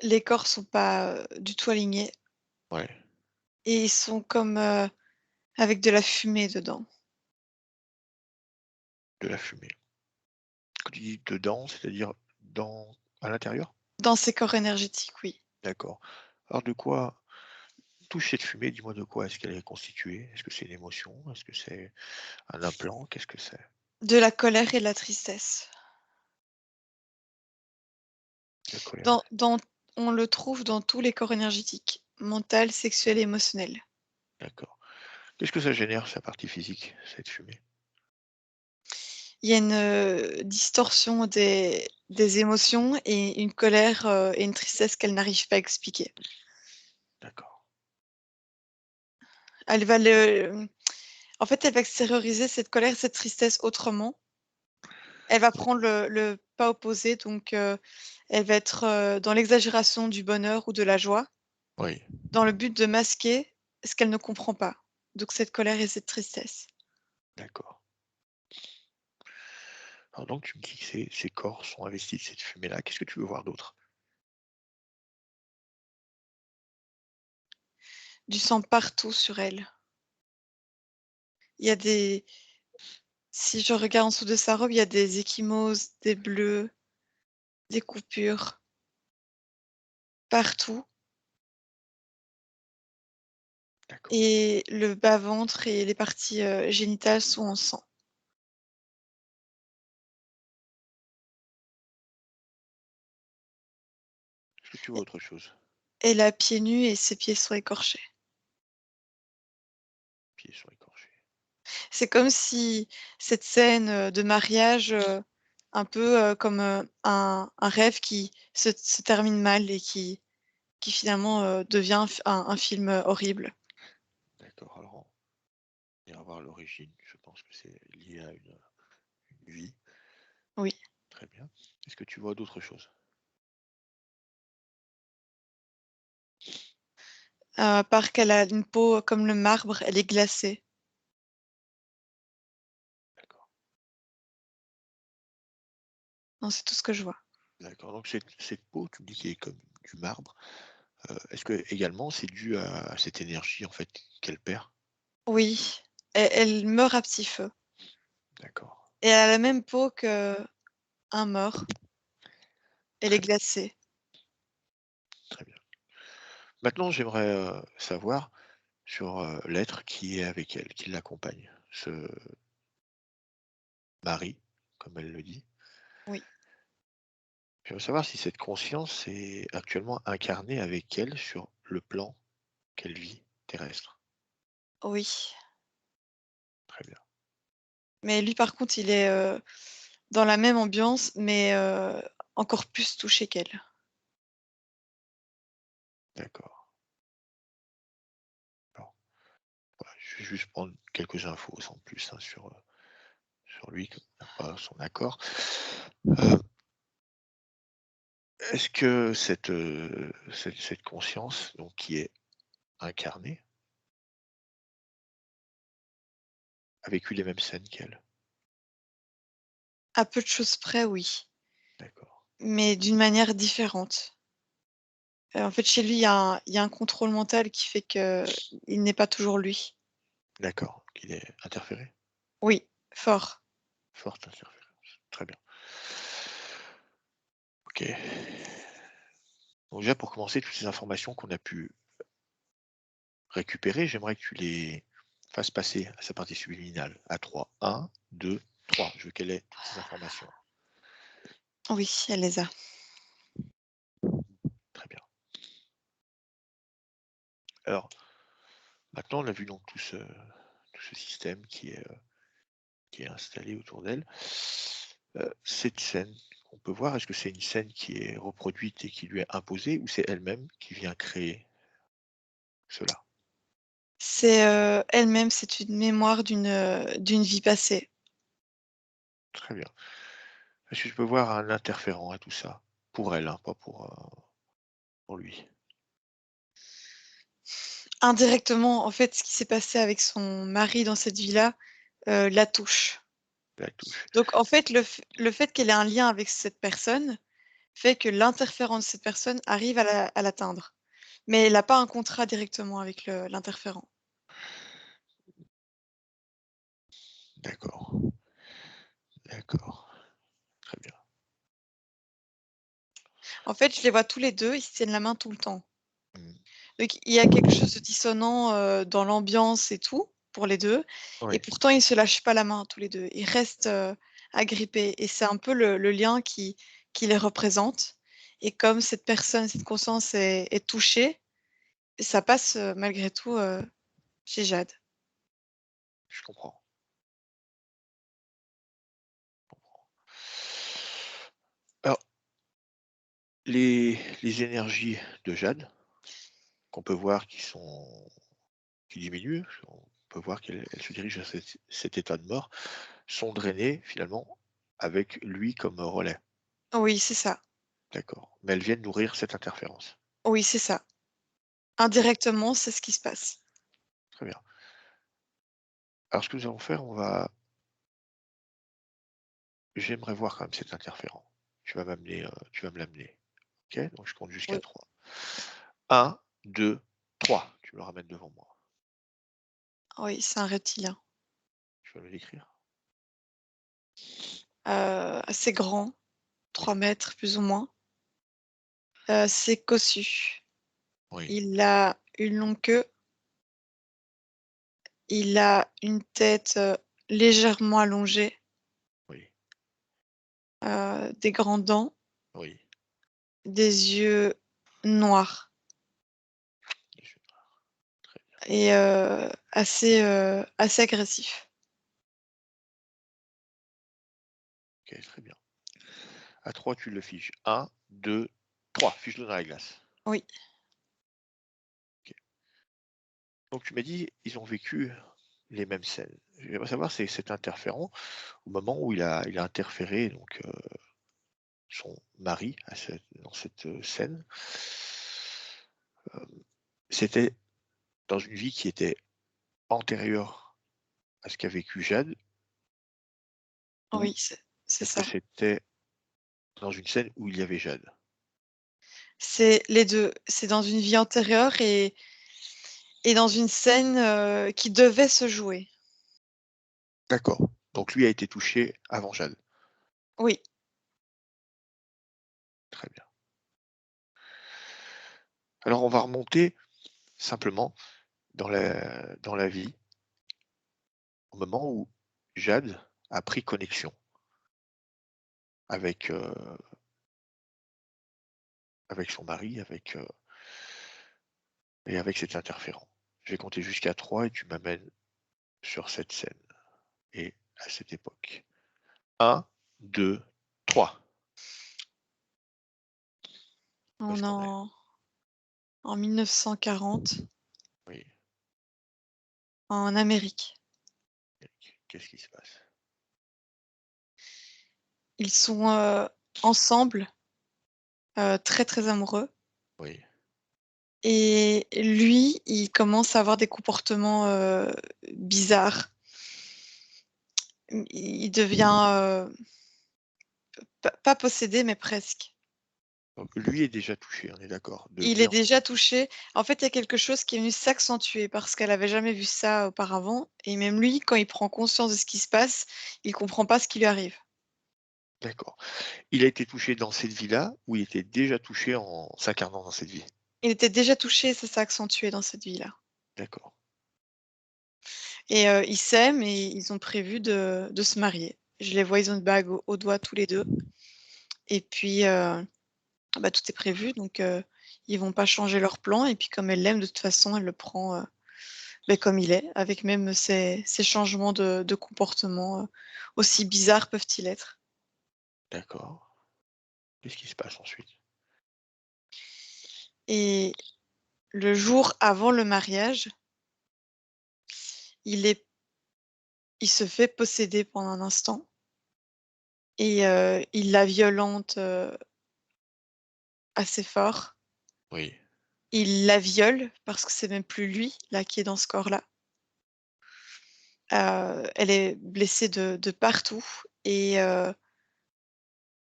Les corps sont pas du tout alignés Ouais, et ils sont comme avec de la fumée dedans. de la fumée. Quand tu dis dedans, c'est-à-dire à l'intérieur? Dans ces corps énergétiques, oui. D'accord. Alors, de quoi touche cette fumée? Dis-moi de quoi est-ce qu'elle est constituée? Est-ce que c'est une émotion? Est-ce que c'est un implant? Qu'est-ce que c'est? De la colère et de la tristesse. La colère. Dans on le trouve dans tous les corps énergétiques, mental, sexuel et émotionnel. D'accord. Qu'est-ce que ça génère, sa partie physique, cette fumée? il y a une distorsion des émotions et une colère et une tristesse qu'elle n'arrive pas à expliquer. D'accord. Elle va en fait, elle va extérioriser cette colère, cette tristesse autrement. Elle va prendre le pas opposé, donc elle va être dans l'exagération du bonheur ou de la joie, Oui, dans le but de masquer ce qu'elle ne comprend pas. Donc cette colère et cette tristesse. d'accord. Alors donc tu me dis que ces corps sont investis de cette fumée-là. Qu'est-ce que tu veux voir d'autre? Du sang partout sur elle. Il y a des Si je regarde en dessous de sa robe, il y a des ecchymoses, des bleus, des coupures, partout. D'accord. Et le bas-ventre et les parties, génitales sont en sang. Est-ce que tu vois autre chose? Elle a pieds nus et ses pieds sont écorchés. Pieds sont écorchés. C'est comme si cette scène, de mariage, un peu, comme, un rêve qui se termine mal et qui finalement, devient un film, horrible. D'accord, alors on ira voir l'origine. Je pense que c'est lié à une vie. Oui. Très bien. Est-ce que tu vois d'autres choses? À part qu'elle a une peau comme le marbre, elle est glacée. D'accord. Non, c'est tout ce que je vois. D'accord. Donc cette peau, tu me dis qu'elle est comme du marbre. Est-ce que également c'est dû à cette énergie en fait qu'elle perd? Oui, elle meurt à petit feu D'accord. et elle a la même peau qu'un mort. Elle est Très bien, glacée. très bien. Maintenant, j'aimerais savoir sur l'être qui est avec elle, qui l'accompagne, ce mari, comme elle le dit. Oui, Je veux savoir si cette conscience est actuellement incarnée avec elle sur le plan qu'elle vit terrestre. oui. Très bien, Mais lui, par contre, il est, dans la même ambiance, mais encore plus touché qu'elle. d'accord. Alors, voilà, je vais juste prendre quelques infos sans plus hein, sur lui, qu'on n'a pas son accord. Euh, Est-ce que cette conscience donc, qui est incarnée a vécu les mêmes scènes qu'elle? À peu de choses près, oui, D'accord, mais d'une manière différente. En fait, chez lui, il y a un contrôle mental qui fait qu'il n'est pas toujours lui. d'accord, qu'il est interféré? Oui, fort. Forte interférence, très bien. Ok. Donc déjà pour commencer, toutes ces informations qu'on a pu récupérer, j'aimerais que tu les fasses passer à sa partie subliminale. À 3. 1, 2, 3. Je veux qu'elle ait toutes ces informations. Oui, elle les a. Très bien. Alors, maintenant, on a vu donc tout ce système qui est installé autour d'elle. Cette scène qu'on peut voir, est-ce que c'est une scène qui est reproduite et qui lui est imposée ou c'est elle-même qui vient créer cela? C'est, elle-même, c'est une mémoire d'une vie passée. Très bien. Est-ce que je peux voir un interférent à tout ça? Pour elle, hein, pas pour lui. Indirectement, en fait, ce qui s'est passé avec son mari dans cette vie-là, la touche. La touche. Donc en fait, le fait qu'elle ait un lien avec cette personne fait que l'interférent de cette personne arrive à l'atteindre. Mais elle a pas un contrat directement avec l'interférent. D'accord. D'accord. Très bien. En fait, je les vois tous les 2, ils se tiennent la main tout le temps. Mmh. Donc il y a quelque chose de dissonant, dans l'ambiance et tout, pour les 2, et Oui, pourtant ils se lâchent pas la main tous les 2. Ils restent, agrippés et c'est un peu le lien qui les représente et comme cette personne, cette conscience est touchée, ça passe, malgré tout, chez Jade. je comprends. Les énergies de Jade, qu'on peut voir qui diminuent, on peut voir qu'elle se dirige vers cet état de mort, sont drainées finalement avec lui comme relais. Oui, c'est ça. D'accord. Mais elles viennent nourrir cette interférence. Oui, c'est ça. Indirectement, c'est ce qui se passe. Très bien. Alors ce que nous allons faire, j'aimerais voir quand même cet interférent. Tu vas me l'amener. Ok? Donc je compte jusqu'à Oui. 3. 1, 2, 3. Tu me le ramènes devant moi. Oui, c'est un reptilien. Tu vas me l'écrire? Assez grand, 3 Oui, mètres plus ou moins. C'est cossu. oui, Il a une longue queue. Il a une tête, légèrement allongée, oui, des grandes dents, oui. des yeux noirs Je- Très bien. et assez agressif. Ok, très bien. À 3, tu le fiches. 1, 2, 3. Fiche-le dans la glace. Oui, Ok. Donc tu m'as dit, ils ont vécu les mêmes scènes. J'aimerais savoir, c'est cet interférent, au moment où il a interféré donc, son mari dans cette scène, c'était dans une vie qui était antérieure à ce qu'a vécu Jade, ou oui, c'est est-ce que ça. c'était dans une scène où il y avait Jade? C'est les 2. C'est dans une vie antérieure et dans une scène, qui devait se jouer. D'accord. Donc lui a été touché avant Jade. Oui, Très bien. Alors on va remonter simplement dans la vie, au moment où Jade a pris connexion avec, avec son mari, et avec cet interférent. Je vais compter jusqu'à 3 et tu m'amènes sur cette scène et à cette époque. 1, 2, 3. Où on est-ce est qu'on est? en 1940 Oui, en Amérique. qu'est-ce qui se passe? Ils sont, ensemble, très, très amoureux Oui, et lui, il commence à avoir des comportements, bizarres. Il devient, pas possédé, mais presque. donc lui est déjà touché, on est d'accord, Il est devient déjà touché. En fait, il y a quelque chose qui est venu s'accentuer parce qu'elle avait jamais vu ça auparavant et même lui, quand il prend conscience de ce qui se passe, il comprend pas ce qui lui arrive. d'accord. Il a été touché dans cette vie-là ou il était déjà touché en s'incarnant dans cette vie? Il était déjà touché et ça s'est accentué dans cette vie-là D'accord, et ils s'aiment et ils ont prévu de se marier. Je les vois, ils ont une bague au doigt tous les 2 et puis, bah, tout est prévu donc ils vont pas changer leur plan et puis comme elle l'aime, de toute façon, elle le prend, beh, comme il est, avec même ces changements de comportement, aussi bizarres peuvent-ils être. d'accord. Qu'est-ce qui se passe ensuite? Et le jour avant le mariage, il est il se fait posséder pendant un instant et il la violente, assez fort. Oui, Il la viole parce que c'est même plus lui, là, qui est dans ce corps-là. Elle est blessée de partout et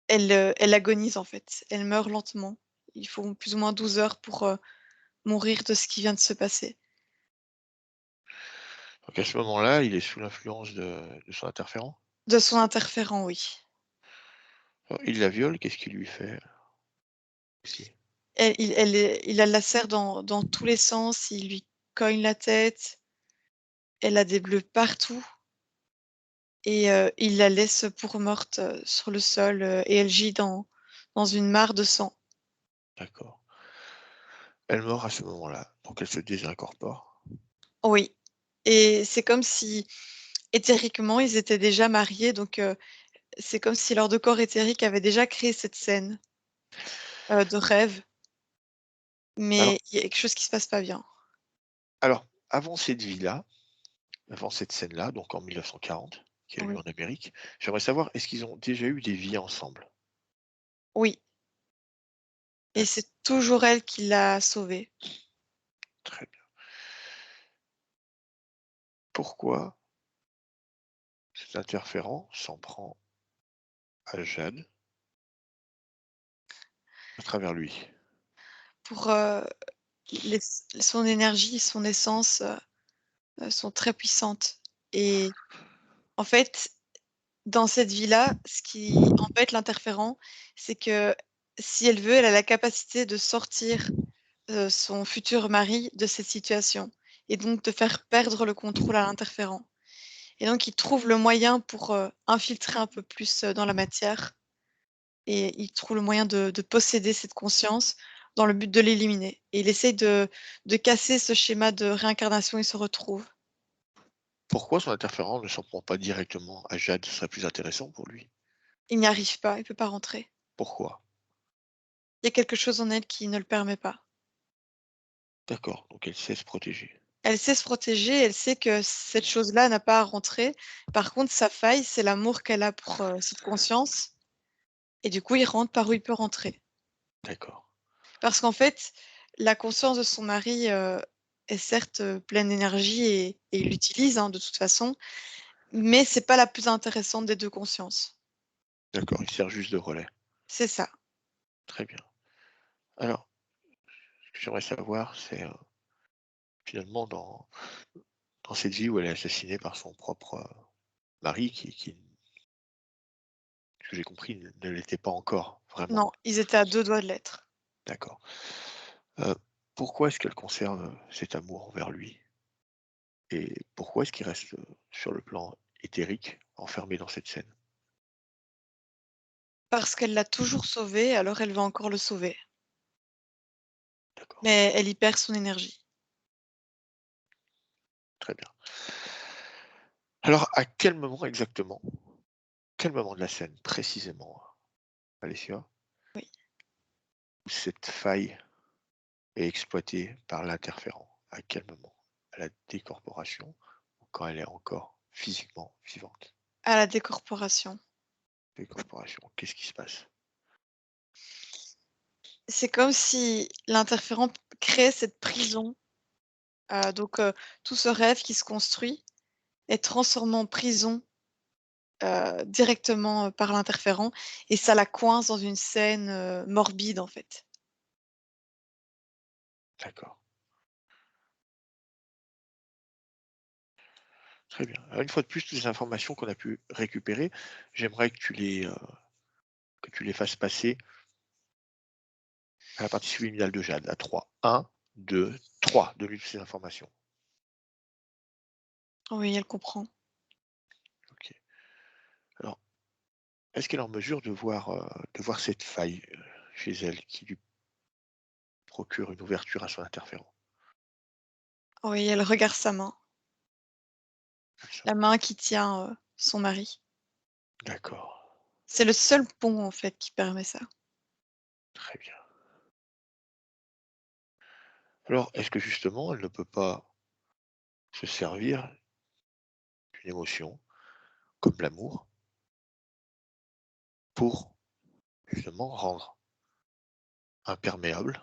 elle agonise, en fait. Elle meurt lentement. Il faut plus ou moins 12 heures pour, mourir de ce qui vient de se passer. donc à ce moment-là, il est sous l'influence de son interférent? De son interférent, oui. Il la viole, qu'est-ce qu'il lui fait aussi? Il la lacère dans tous les sens, il lui cogne la tête, elle a des bleus partout et il la laisse pour morte, sur le sol, et elle gît dans une mare de sang. D'accord. Elle meurt à ce moment-là, donc elle se désincorpore. Oui et c'est comme si éthériquement, ils étaient déjà mariés donc c'est comme si leurs 2 corps éthériques avaient déjà créé cette scène. de rêve, Alors mais il y a quelque chose qui se passe pas bien. alors, avant cette vie-là, avant cette scène-là, donc en 1940, qui a lieu Oui. en Amérique, j'aimerais savoir, est-ce qu'ils ont déjà eu des vies ensemble? Oui, et D'accord, c'est toujours elle qui l'a sauvé. très bien. Pourquoi cet interférent s'en prend à Jade à travers lui? Pour, les son énergie, son essence, sont très puissantes et en fait, dans cette vie-là, ce qui embête l'interférent, c'est que si elle veut, elle a la capacité de sortir, son futur mari de cette situation et donc de faire perdre le contrôle à l'interférent et donc il trouve le moyen pour, infiltrer un peu plus, dans la matière et il trouve le moyen de posséder cette conscience dans le but de l'éliminer et il essaye de casser ce schéma de réincarnation, il se retrouve. Pourquoi son interférent ne s'en prend pas directement à Jade? Ce serait plus intéressant pour lui. Il n'y arrive pas, il peut pas rentrer. Pourquoi? Il y a quelque chose en elle qui ne le permet pas. D'accord, donc elle sait se protéger. Elle sait se protéger, elle sait que cette chose-là n'a pas à rentrer. Par contre, sa faille, c'est l'amour qu'elle a pour, cette conscience et du coup, il rentre par où il peut rentrer. D'accord, Parce qu'en fait, la conscience de son mari, est certes, pleine d'énergie et il l'utilise, hein, de toute façon, mais c'est pas la plus intéressante des 2 consciences. d'accord, il sert juste de relais. C'est ça. Très bien. Alors, ce que j'aimerais savoir, c'est, finalement dans cette vie où elle est assassinée par son propre, mari qui, ce que j'ai compris, ne l'était pas encore vraiment. Non, ils étaient à 2 doigts de l'être. D'accord. Heu, Pourquoi est-ce qu'elle conserve, cet amour envers lui? Et pourquoi est-ce qu'il reste, sur le plan éthérique, enfermé dans cette scène? Parce qu'elle l'a toujours sauvé, alors elle va encore le sauver. D'accord, Mais elle y perd son énergie. très bien. Alors à quel moment exactement, quel moment de la scène précisément, Alessia, Oui. où cette faille est exploitée par l'interférent? À quel moment? À la décorporation ou quand elle est encore physiquement vivante? À la décorporation. Décorporation, qu'est-ce qui se passe? C'est comme si l'interférent crée cette prison, donc tout ce rêve qui se construit est transformé en prison, directement, par l'interférent et ça la coince dans une scène, morbide, en fait. D'accord, très bien. Alors une fois de plus, toutes les informations qu'on a pu récupérer, j'aimerais que tu les fasses passer à la partie subliminale de Jade, à 3. 1, 2, 3. Donne-lui toutes ces informations. Oui, elle comprend. OK. Alors, est-ce qu'elle est en mesure de voir cette faille, chez elle qui lui procure une ouverture à son interférent? Oui, elle regarde sa main, Comme ça. la main qui tient, son mari. D'accord, C'est le seul pont, en fait, qui permet ça. très bien. Alors, est-ce que justement elle ne peut pas se servir d'une émotion comme l'amour pour justement rendre imperméable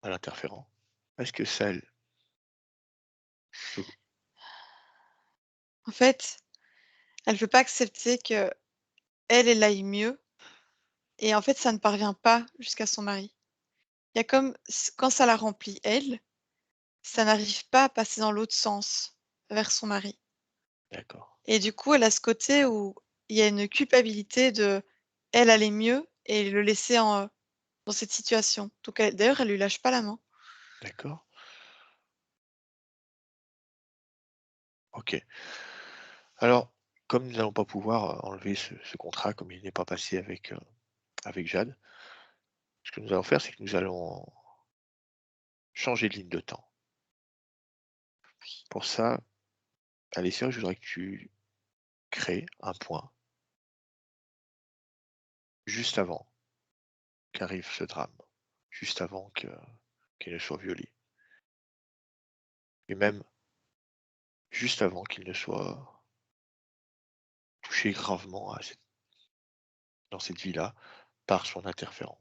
à l'interférent? Est-ce que ça elle peut En fait, elle peut pas accepter qu'elle, elle aille mieux et en fait, ça ne parvient pas jusqu'à son mari. Il y a comme quand ça la remplit elle, ça n'arrive pas à passer dans l'autre sens, vers son mari d'accord, et du coup, elle a ce côté où il y a une culpabilité de elle aller mieux et le laisser dans cette situation. Donc elle d'ailleurs, elle lui lâche pas la main. d'accord, OK. Alors, comme nous n'allons pas pouvoir, enlever ce contrat, comme il n'est pas passé avec, avec Jade, ce que nous allons faire, c'est que nous allons changer de ligne de temps. Pour ça, Alessia, je voudrais que tu crées un point juste avant. qu'arrive ce drame, juste avant qu'il ne soit violé. Et même juste avant qu'il ne soit touché gravement dans cette vie-là par son interférent,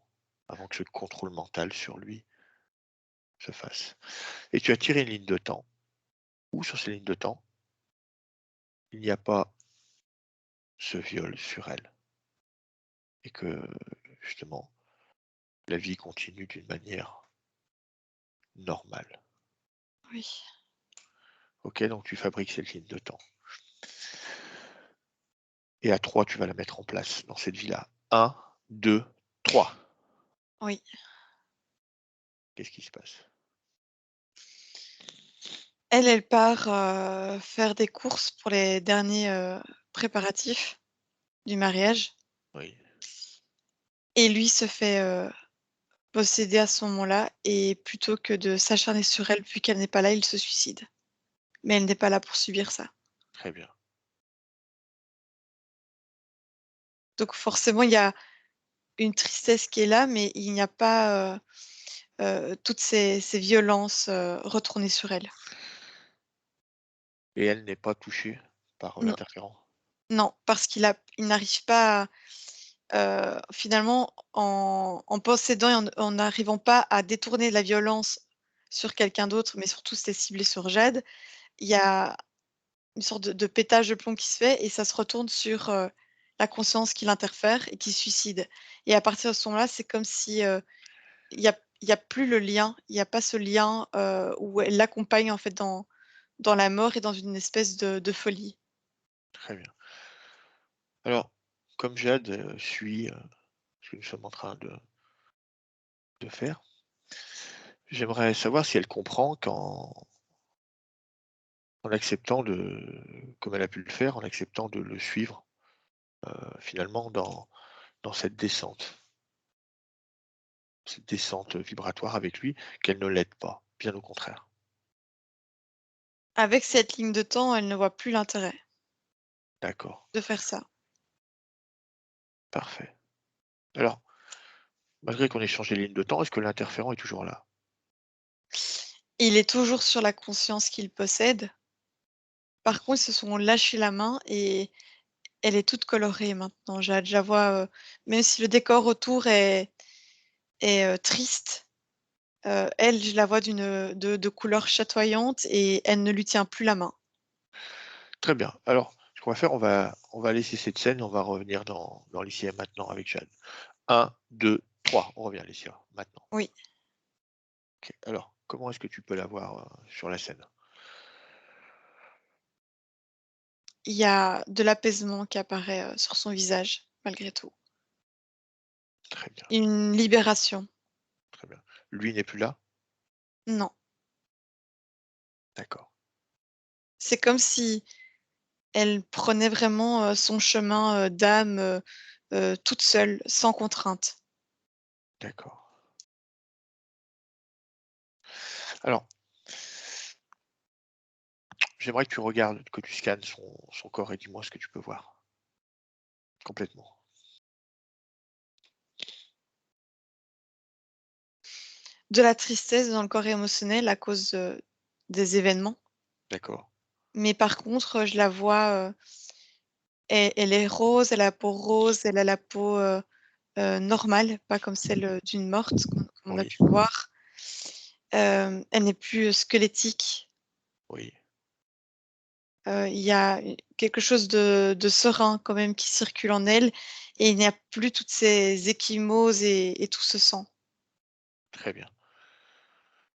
avant que ce contrôle mental sur lui se fasse. Et tu as tiré une ligne de temps, où sur ces lignes de temps, il n'y a pas ce viol sur elle. Et que justement, la vie continue d'une manière normale. Oui. Ok, donc tu fabriques cette ligne de temps. Et à 3, tu vas la mettre en place dans cette vie-là. 1, 2, 3. Oui. Qu'est-ce qui se passe? Elle part faire des courses pour les derniers préparatifs du mariage. Oui, Et lui se fait posséder à ce moment-là. Et plutôt que de s'acharner sur elle, vu qu'elle n'est pas là, il se suicide. Mais elle n'est pas là pour subir ça. très bien. Donc forcément, il y a une tristesse qui est là, mais il n'y a pas toutes ces violences retournées sur elle. Et elle n'est pas touchée par Non, l'interférent? non, parce il n'arrive pas finalement, en possédant et en n'arrivant pas à détourner la violence sur quelqu'un d'autre, mais surtout c'est ciblé sur Jade, il y a une sorte de pétage de plomb qui se fait et ça se retourne sur, la conscience qui l'interfère et qui se suicide et à partir de ce moment-là, c'est comme si, il y a plus le lien, il y a pas ce lien, où elle l'accompagne en fait dans la mort et dans une espèce de folie. Très bien. Alors, comme Jade suit ce que nous sommes en train de faire, j'aimerais savoir si elle comprend en acceptant comme elle a pu le faire, en acceptant de le suivre finalement dans cette descente vibratoire avec lui, qu'elle ne l'aide pas, bien au contraire. Avec cette ligne de temps, elle ne voit plus l'intérêt D'accord, de faire ça. parfait. Alors, malgré qu'on ait changé les lignes de temps, est-ce que l'interférent est toujours là? Il est toujours sur la conscience qu'il possède. Par contre, ils se sont lâchés la main et elle est toute colorée maintenant. Je la vois, même si le décor autour est triste, elle, je la vois de couleurs chatoyantes et elle ne lui tient plus la main. Très bien. Alors, ce qu'on va faire, on va laisser cette scène, on va revenir dans l'ici et maintenant avec Jade. 1, 2, 3. On revient ici, maintenant. Oui, Ok. Alors, comment est-ce que tu peux la voir sur la scène? il y a de l'apaisement qui apparaît, sur son visage, malgré tout. Très bien, Une libération. très bien. Lui n'est plus là? Non, D'accord, c'est comme si elle prenait vraiment, son chemin, d'âme, toute seule, sans contrainte. d'accord. Alors, j'aimerais que tu regardes, que tu scannes son corps et dis-moi ce que tu peux voir. Complètement. De la tristesse dans le corps émotionnel à cause, des événements. D'accord, Mais par contre, je la vois, elle est rose, elle a la peau rose, elle a la peau, normale, pas comme celle, d'une morte comme on a oui, pu le voir. Elle n'est plus, squelettique. oui. Il y a quelque chose de serein quand même qui circule en elle et il n'y a plus toutes ces ecchymoses et tout ce sang. Très bien.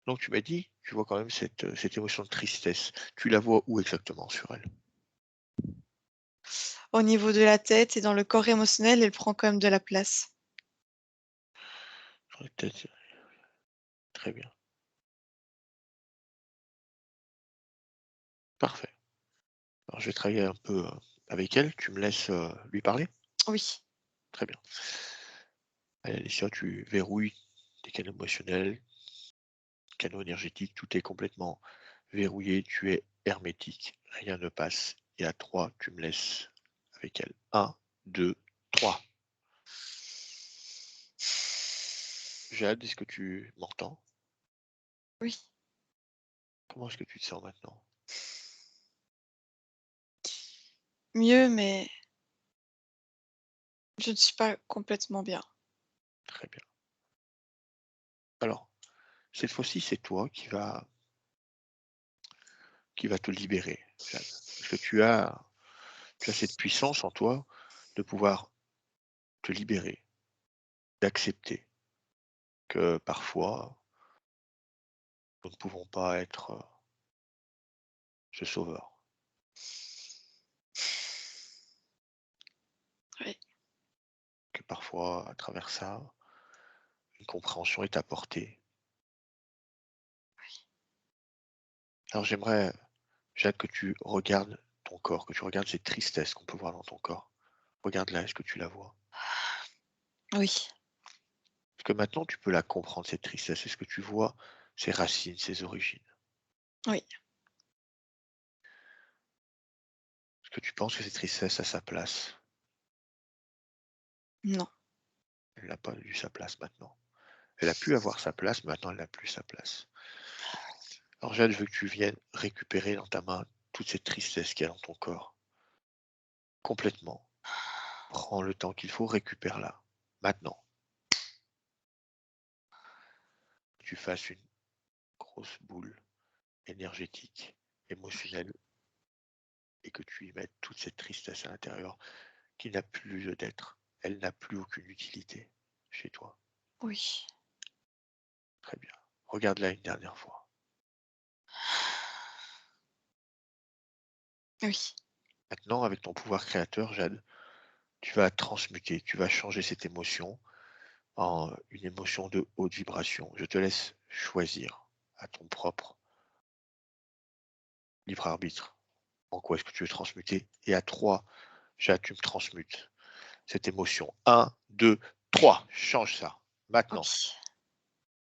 Donc tu m'as dit, tu vois quand même cette émotion de tristesse. Tu la vois où exactement sur elle? Au niveau de la tête et dans le corps émotionnel, elle prend quand même de la place. Sur la tête, très bien. Parfait. Alors je vais travailler un peu, avec elle. Tu me laisses, lui parler? Oui, Très bien. Allez, Alicia, tu verrouilles tes canaux émotionnels, canaux énergétiques, tout est complètement verrouillé, tu es hermétique, rien ne passe. Et à 3, tu me laisses avec elle. 1, 2, 3. Jade, est-ce que tu m'entends? Oui. Comment est-ce que tu te sens maintenant? Mieux, mais je ne suis pas complètement bien. Très bien. Alors, cette fois-ci, c'est toi qui va te libérer, Jade. Parce que tu as cette puissance en toi de pouvoir te libérer, d'accepter que parfois, nous ne pouvons pas être ce sauveur. Oui. Que parfois, à travers ça, une compréhension est apportée. Alors j'aimerais, Jade, que tu regardes ton corps, que tu regardes cette tristesse qu'on peut voir dans ton corps. Regarde-la, est-ce que tu la vois? Oui. Parce que maintenant, tu peux la comprendre, cette tristesse. Est-ce que tu vois ses racines, ses origines? Oui. Est-ce que tu penses que cette tristesse a sa place? Non. Elle n'a pas eu sa place maintenant. Elle a pu avoir sa place, maintenant elle n'a plus sa place. Alors Jade, je veux que tu viennes récupérer dans ta main toute cette tristesse qu'il y a dans ton corps. Complètement. Prends le temps qu'il faut, récupère-la. Maintenant. Que tu fasses une grosse boule énergétique, émotionnelle, et que tu y mettes toute cette tristesse à l'intérieur qui n'a plus lieu d'être. Elle n'a plus aucune utilité chez toi. Oui. Très bien. Regarde-la une dernière fois. Oui. Maintenant, avec ton pouvoir créateur, Jade, tu vas transmuter, tu vas changer cette émotion en une émotion de haute vibration. Je te laisse choisir à ton propre libre arbitre en quoi est-ce que tu veux transmuter. Et à 3, Jade, tu me transmutes cette émotion. 1, 2, 3. Change ça. Ok. Maintenant,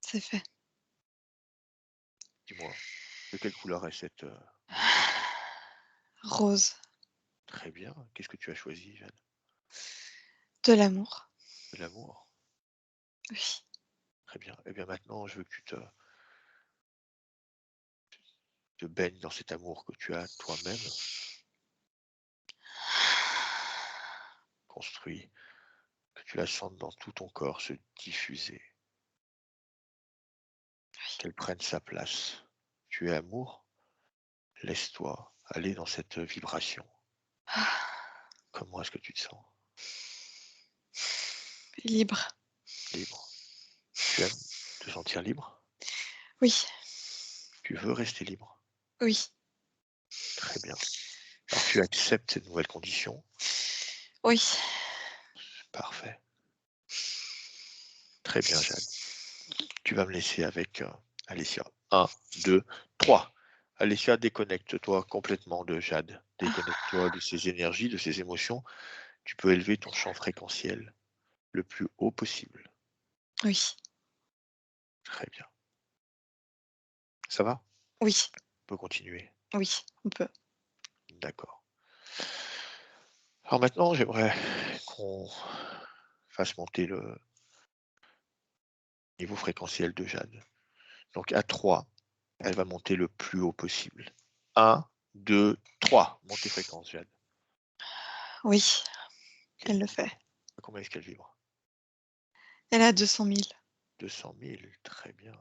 C'est fait. dis-moi, de quelle couleur est cette boule de feu? Rose. Très bien. Qu'est-ce que tu as choisi, Jade? De l'amour. De l'amour. Oui. Très bien. Eh bien maintenant, je veux que tu te baignes dans cet amour que tu as toi-même construit, que tu la sentes dans tout ton corps se diffuser, qu'elle prenne sa place. Tu es amour, laisse-toi aller dans cette vibration. Comment est-ce que tu te sens? Libre. Libre. Tu aimes te sentir libre? Oui. Tu veux rester libre? Oui. Très bien. Alors tu acceptes cette nouvelle condition? Oui. Parfait. Très bien, Jade. Tu vas me laisser avec Alessia. 1, 2, 3. Alessia, déconnecte-toi complètement de Jade. Déconnecte-toi de ses énergies, de ses émotions. Tu peux élever ton champ fréquentiel le plus haut possible. Oui. Très bien. Ça va? Oui. On peut continuer. Oui. On peut. D'accord. Alors maintenant, j'aimerais qu'on fasse monter le niveau fréquentiel de Jade. Donc à 3, elle va monter le plus haut possible. 1, 2, 3. Monte tes fréquences, Jade. Oui. Ok. Elle le fait. Combien est-ce qu'elle vibre? Elle a 200 000. 200 000. Très bien.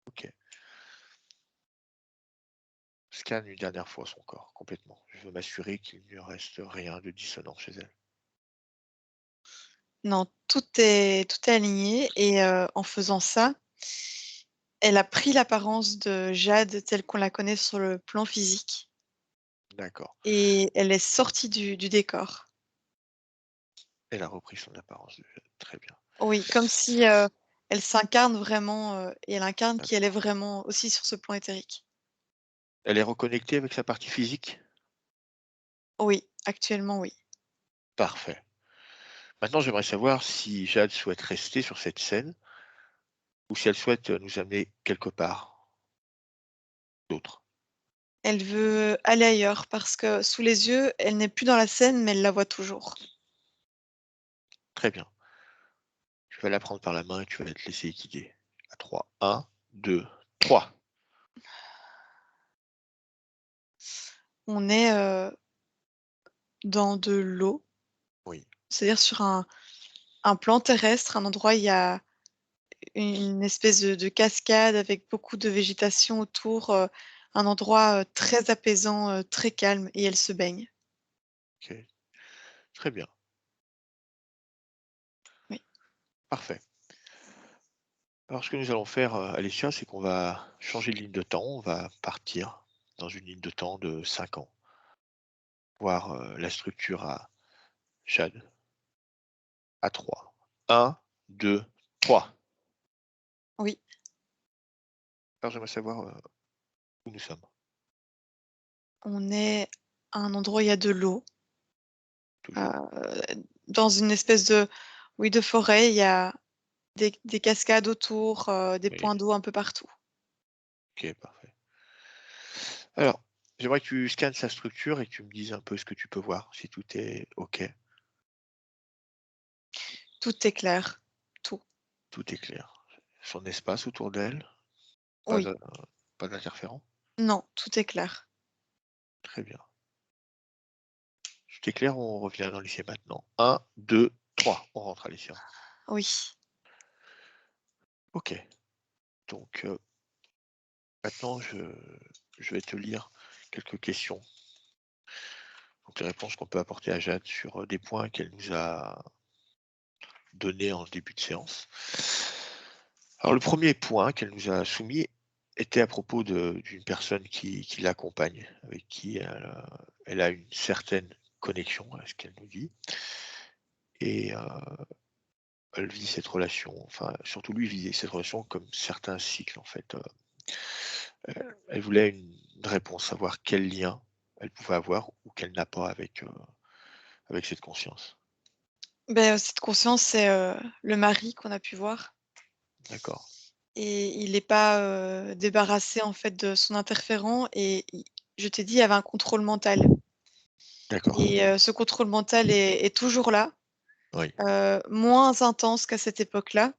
Ok. Scanne une dernière fois son corps, complètement. Je veux m'assurer qu'il ne reste rien de dissonant chez elle. Non, tout est aligné et en faisant ça, elle a pris l'apparence de Jade telle qu'on la connaît sur le plan physique D'accord. et elle est sortie du décor. Elle a repris son apparence de Jade. Très bien. Oui, comme si, elle s'incarne vraiment, et elle incarne qui elle est D'accord. vraiment aussi sur ce plan éthérique. Elle est reconnectée avec sa partie physique? Oui, actuellement oui. Parfait. Maintenant, j'aimerais savoir si Jade souhaite rester sur cette scène ou si elle souhaite nous amener quelque part d'autre. Elle veut aller ailleurs parce que sous les yeux, elle n'est plus dans la scène, mais elle la voit toujours. Très bien. vas la prendre par la main et tu vas te laisser guider. À 3. 1, 2, 3. On est dans de l'eau, Oui. c'est-à-dire sur un plan terrestre, un endroit où il y a une espèce de cascade avec beaucoup de végétation autour, un endroit très apaisant, très calme, et elle se baigne. OK. Très bien. Oui. Parfait. Alors ce que nous allons faire, Alessia, c'est qu'on va changer de ligne de temps. On va partir dans une ligne de temps de 5 ans, voir, la structure à Jade à 3. 1, 2, 3. Oui, Alors j'aimerais savoir, où nous sommes. on est à un endroit où il y a de l'eau, Toujours? dans une espèce de, oui, de forêt. Il y a des cascades autour, des Oui. points d'eau un peu partout. OK, parfait. Alors, j'aimerais que tu scannes sa structure et que tu me dises un peu ce que tu peux voir, si tout est OK, Tout est clair, tout. tout est clair. Son espace autour d'elle, pas Oui, de pas d'interférent? non, tout est clair. Très bien. Tout est clair, on revient dans l'essai maintenant. 1, 2, 3. On rentre à l'essai. Oui, OK. Donc, maintenant je vais te lire quelques questions. Donc les réponses qu'on peut apporter à Jade sur, des points qu'elle nous a donnés en début de séance. Alors le premier point qu'elle nous a soumis était à propos d'une personne qui l'accompagne, avec qui elle a une certaine connexion, à ce qu'elle nous dit, et elle vit cette relation, enfin surtout lui vit cette relation comme certains cycles en fait. Elle voulait une réponse, savoir quel lien elle pouvait avoir ou qu'elle n'a pas avec cette conscience. ben, cette conscience, c'est, le mari qu'on a pu voir, D'accord, et il n'est pas, débarrassé, en fait, de son interférent, et i je t'ai dit, il y avait un contrôle mental, d'accord, et ce contrôle mental est toujours là, oui, moins intense qu'à cette époque-là,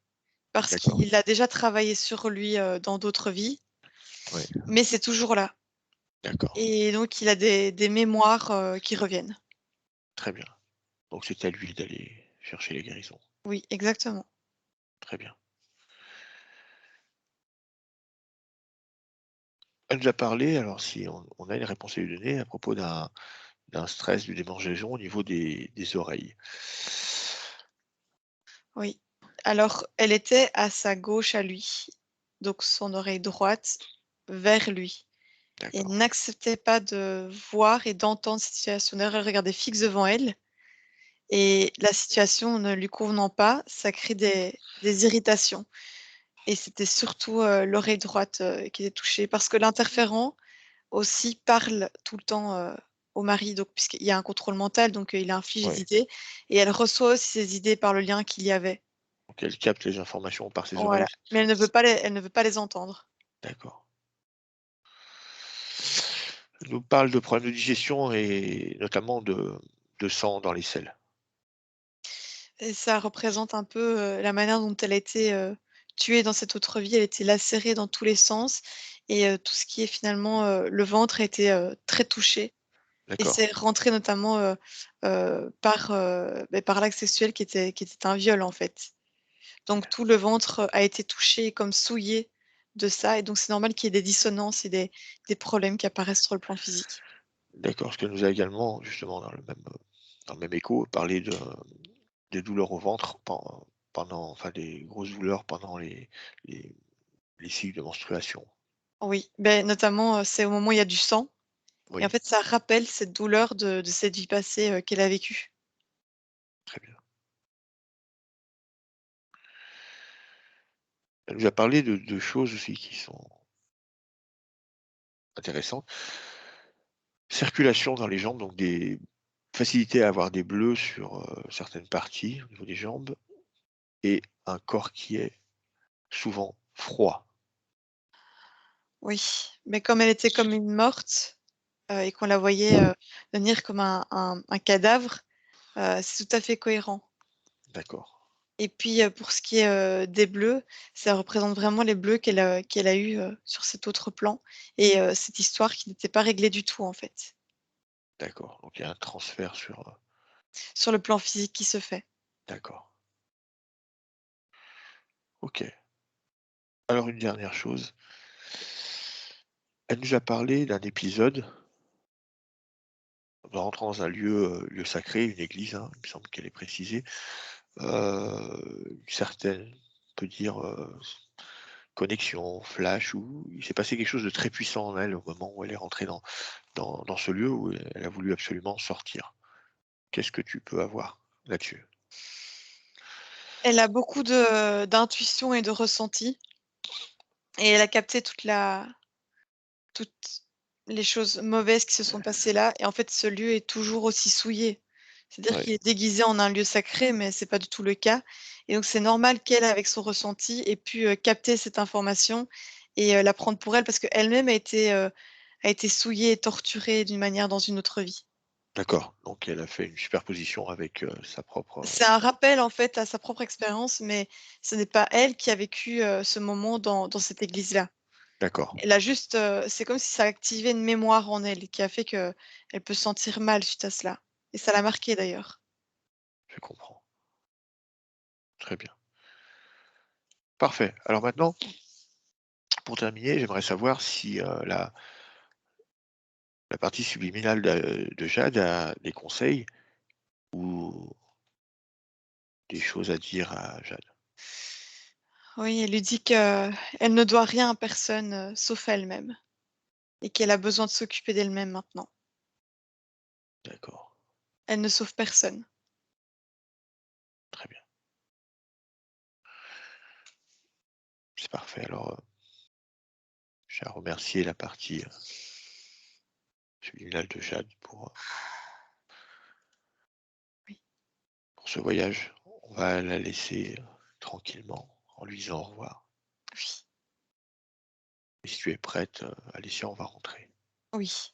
parce d'accord, qu'il a déjà travaillé sur lui, dans d'autres vies, oui, mais c'est toujours là, d'accord, et donc il a des mémoires, qui reviennent. très bien. Donc c'est à lui d'aller chercher les guérisons. Oui, exactement. Très bien. Elle nous a parlé, alors si on a une réponse à lui donner, à propos d'un stress, d'une démangeaison au niveau des oreilles. Oui. Alors, elle était à sa gauche à lui, donc son oreille droite vers lui. Et elle D'accord, n'acceptait pas de voir et d'entendre cette situation. D'ailleurs, elle regardait fixe devant elle, et la situation ne lui convenant pas, ça crée des irritations. Et c'était surtout l'oreille droite qui était touchée, parce que l'interférent aussi parle tout le temps au mari, donc, puisqu'il y a un contrôle mental, donc il inflige des oui. idées, et elle reçoit aussi ces idées par le lien qu'il y avait. Donc elle capte les informations par ses Voilà, oreilles. mais elle ne veut pas les entendre. D'accord. Elle nous parle de problèmes de digestion et notamment de sang dans les selles. Et ça représente un peu, la manière dont elle a été, tuée dans cette autre vie. Elle était lacérée dans tous les sens, et tout ce qui est finalement, le ventre a été, très touché, et D'accord, c'est rentré notamment, par, par l'acte sexuel qui était un viol, en fait. Donc tout le ventre a été touché, comme souillé de ça, et donc c'est normal qu'il y ait des dissonances et des problèmes qui apparaissent sur le plan physique. d'accord. Ce qu'elle nous a également, justement, dans le même écho, parlé des douleurs au ventre pendant, enfin des grosses douleurs pendant les, les cycles de menstruation. Oui, beh, notamment, c'est au moment où il y a du sang, et en Oui, fait ça rappelle cette douleur de cette vie passée, qu'elle a vécue. très bien. Elle nous a parlé de choses aussi qui sont intéressantes. Circulation dans les jambes, donc des facilités à avoir des bleus sur certaines parties au niveau des jambes et un corps qui est souvent froid. Oui, mais comme elle était comme une morte, et qu'on la voyait, venir comme un cadavre, c'est tout à fait cohérent. D'accord. Et puis, pour ce qui est, des bleus, ça représente vraiment les bleus qu'elle a eus, sur cet autre plan et cette histoire qui n'était pas réglée du tout, en fait, D'accord, donc il y a un transfert sur le plan physique qui se fait. d'accord. OK. Alors une dernière chose, elle nous a parlé d'un épisode en rentrant dans un lieu sacré, une église, hein, il me semble qu'elle est précisée, une certaine, on peut dire, connexion, flash, où il s'est passé quelque chose de très puissant en elle au moment où elle est rentrée dans ce lieu où elle a voulu absolument sortir. Qu'est-ce que tu peux avoir là-dessus? Elle a beaucoup de d'intuition et de ressenti et elle a capté toutes les choses mauvaises qui se sont passées là et en fait, ce lieu est toujours aussi souillé. C'est-à-dire Ouais, qu'il est déguisé en un lieu sacré, mais c'est pas du tout le cas et donc c'est normal qu'elle, avec son ressenti, ait pu, capter cette information et la prendre pour elle parce qu'elle-même a été souillée et torturée d'une manière dans une autre vie. d'accord, donc elle a fait une superposition avec, sa propre, C'est un rappel, en fait, à sa propre expérience, mais ce n'est pas elle qui a vécu, ce moment dans cette église-là. d'accord, Elle a juste, c'est comme si ça activait une mémoire en elle qui a fait qu'elle peut se sentir mal suite à cela et ça l'a marquée d'ailleurs. je comprends. Très bien. Parfait. Alors maintenant, pour terminer, j'aimerais savoir si, la partie subliminale de Jade a des conseils ou des choses à dire à Jade? Oui, elle lui dit qu'elle ne doit rien à personne, sauf à elle-même et qu'elle a besoin de s'occuper d'elle-même maintenant. D'accord, Elle ne sauve personne. très bien. C'est parfait. Alors, j'ai à remercier la partie, subliminale de Jade Oui, pour ce voyage. On va la laisser, tranquillement en lui disant au revoir oui, et si tu es prête, Alicia, on va rentrer. oui.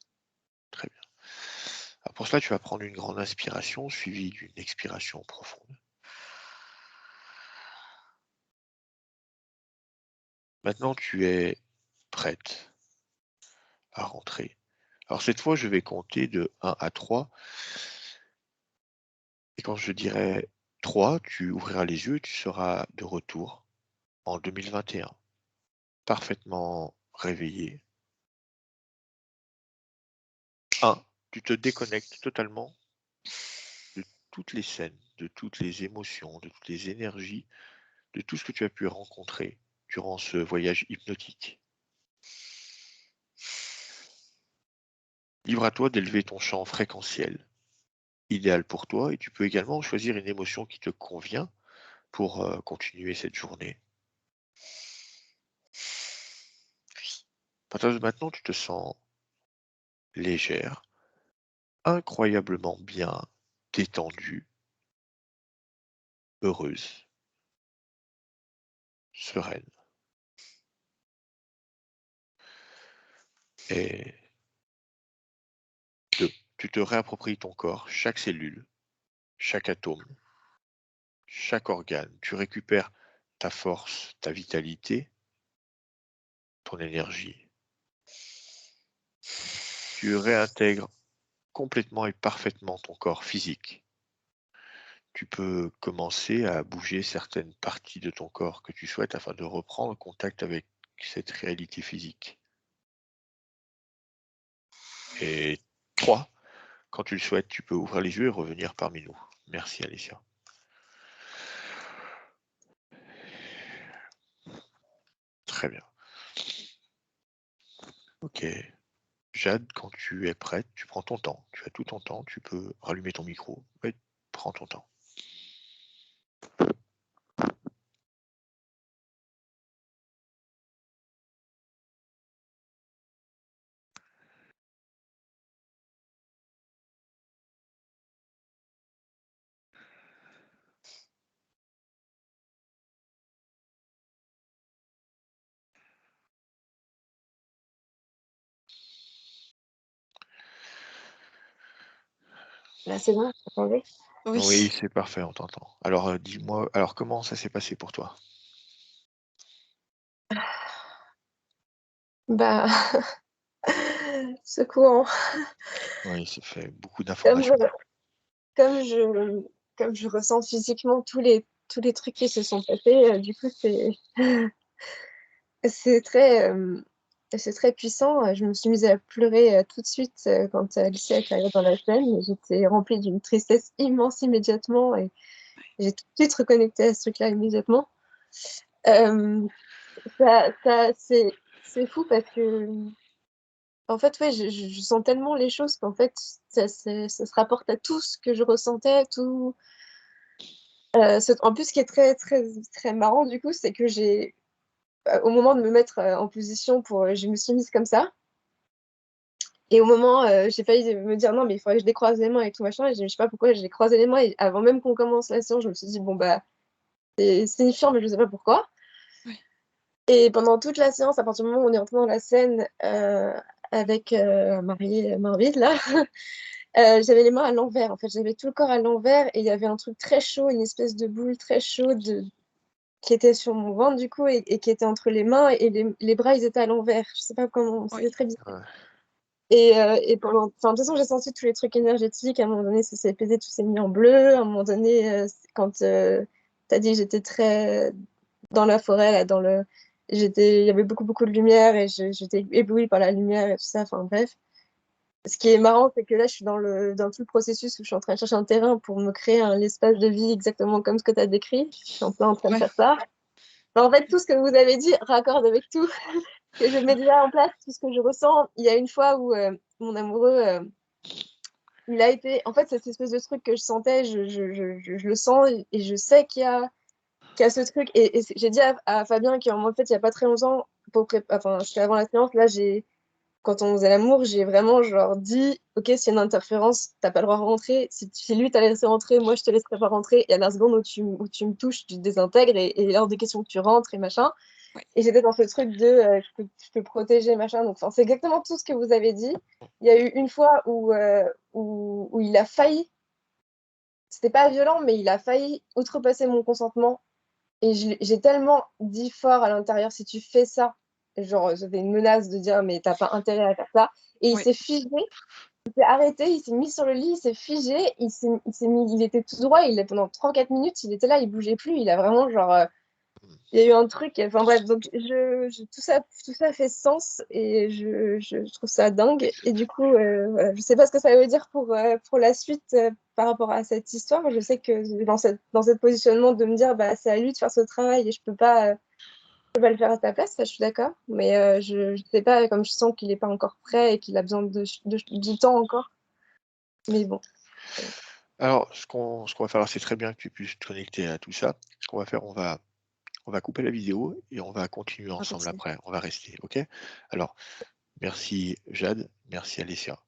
Très bien. Alors pour cela, tu vas prendre une grande inspiration suivie d'une expiration profonde. Maintenant, tu es prête à rentrer. Alors cette fois, je vais compter de 1 à 3 et quand je dirai 3, tu ouvriras les yeux et tu seras de retour en 2021, parfaitement réveillé. 1, tu te déconnectes totalement de toutes les scènes, de toutes les émotions, de toutes les énergies, de tout ce que tu as pu rencontrer durant ce voyage hypnotique. Libre à toi d'élever ton champ fréquentiel, idéal pour toi, et tu peux également choisir une émotion qui te convient pour continuer cette journée. À partir de maintenant, tu te sens légère, incroyablement bien, détendue, heureuse, sereine. Et tu te réappropries ton corps, chaque cellule, chaque atome, chaque organe. Tu récupères ta force, ta vitalité, ton énergie. Tu réintègres complètement et parfaitement ton corps physique. Tu peux commencer à bouger certaines parties de ton corps que tu souhaites afin de reprendre contact avec cette réalité physique. Et 3, quand tu le souhaites, tu peux ouvrir les yeux et revenir parmi nous. Merci Alicia. Très bien. Ok. Jade, quand tu es prête, tu prends ton temps. Tu as tout ton temps. Tu peux rallumer ton micro. Mais prends ton temps. Là, c'est bon, vous entendez? Oui. Oui, c'est parfait, on t'entend. Alors, dis-moi, alors comment ça s'est passé pour toi? Bah, secouant. Oui, ça fait beaucoup Comme, d'informations. comme je, comme je ressens physiquement tous les trucs qui se sont passés, du coup, c'est très, c'est très puissant. Je me suis mise à pleurer tout de suite quand Alicia est arrivée dans la scène. J'étais remplie d'une tristesse immense immédiatement et j'ai tout de suite reconnecté à ce truc-là immédiatement. Euh, c'est fou parce que, en fait, ouais, je sens tellement les choses qu'en fait, ça se rapporte à tout ce que je ressentais, tout. En plus, ce qui est très, très, très marrant, du coup, c'est que au moment de me mettre en position je me suis mise comme ça. Et au moment, j'ai failli me dire non, mais il faudrait que je décroise les mains et tout machin. Et je sais pas pourquoi j'ai croisé les mains. Et avant même qu'on commence la séance, je me suis dit, bon, bah, c'est signifiant, mais je sais pas pourquoi. Ouais. Et pendant toute la séance, à partir du moment où on est rentré dans la scène avec Marie Marvide, là, j'avais les mains à l'envers. En fait, j'avais tout le corps à l'envers et il y avait un truc très chaud, une espèce de boule très chaude qui était sur mon ventre, du coup, et qui était entre les mains et les bras, ils étaient à l'envers. Je sais pas comment, Oui. c'était très bizarre. Ouais. Et enfin, de toute façon, j'ai senti tous les trucs énergétiques. À un moment donné, ça s'est pesé, tout s'est mis en bleu. À un moment donné, quand t'as dit que j'étais très dans la forêt, là, il y avait beaucoup, beaucoup de lumière et j'étais éblouie par la lumière et tout ça. Enfin, bref. Ce qui est marrant, c'est que là, je suis dans tout le processus où je suis en train de chercher un terrain pour me créer un espace de vie exactement comme ce que tu as décrit. Je suis en plein en train de Ouais. faire ça. Enfin, en fait, tout ce que vous avez dit raccorde avec tout que je mets déjà en place, tout ce que je ressens. Il y a une fois où mon amoureux, il a été. En fait, cette espèce de truc que je sentais, je le sens et je sais qu'il y a ce truc. Et j'ai dit à Fabien qu'en fait, il n'y a pas très longtemps, enfin, c'était avant la séance, là, quand on faisait l'amour, j'ai vraiment genre dit, ok, s'il y a une interférence, t'as pas le droit de rentrer. Si lui t'a laissé rentrer, moi je te laisserai pas rentrer. Et à la seconde où tu me touches, tu te désintègres et hors des questions que tu rentres et machin. Ouais. Et j'étais dans ce truc de je peux protéger, machin. Donc, c'est exactement tout ce que vous avez dit. Il y a eu une fois où il a failli, c'était pas violent, mais il a failli outrepasser mon consentement. Et j'ai tellement dit fort à l'intérieur, si tu fais ça, genre, c'était une menace de dire, mais t'as pas intérêt à faire ça. Et il Ouais. s'est figé, il s'est arrêté, il s'est mis sur le lit, il s'est figé, il était tout droit, pendant 3 4 minutes, il était là, il bougeait plus, il a vraiment, genre, il y a eu un truc, enfin bref, donc tout ça fait sens et je trouve ça dingue. Et du coup, voilà, je sais pas ce que ça veut dire pour la suite par rapport à cette histoire. Je sais que dans cette positionnement de me dire, bah, c'est à lui de faire ce travail et je peux pas le faire à ta place, ça je suis d'accord. Mais je sais pas, comme je sens qu'il n'est pas encore prêt et qu'il a besoin du temps encore. Mais bon. Alors, ce qu'on va faire, c'est très bien que tu puisses te connecter à tout ça. Ce qu'on va faire, on va couper la vidéo et on va continuer On va ensemble continuer. après. On va rester, OK? Alors, merci Jade, merci Alessia.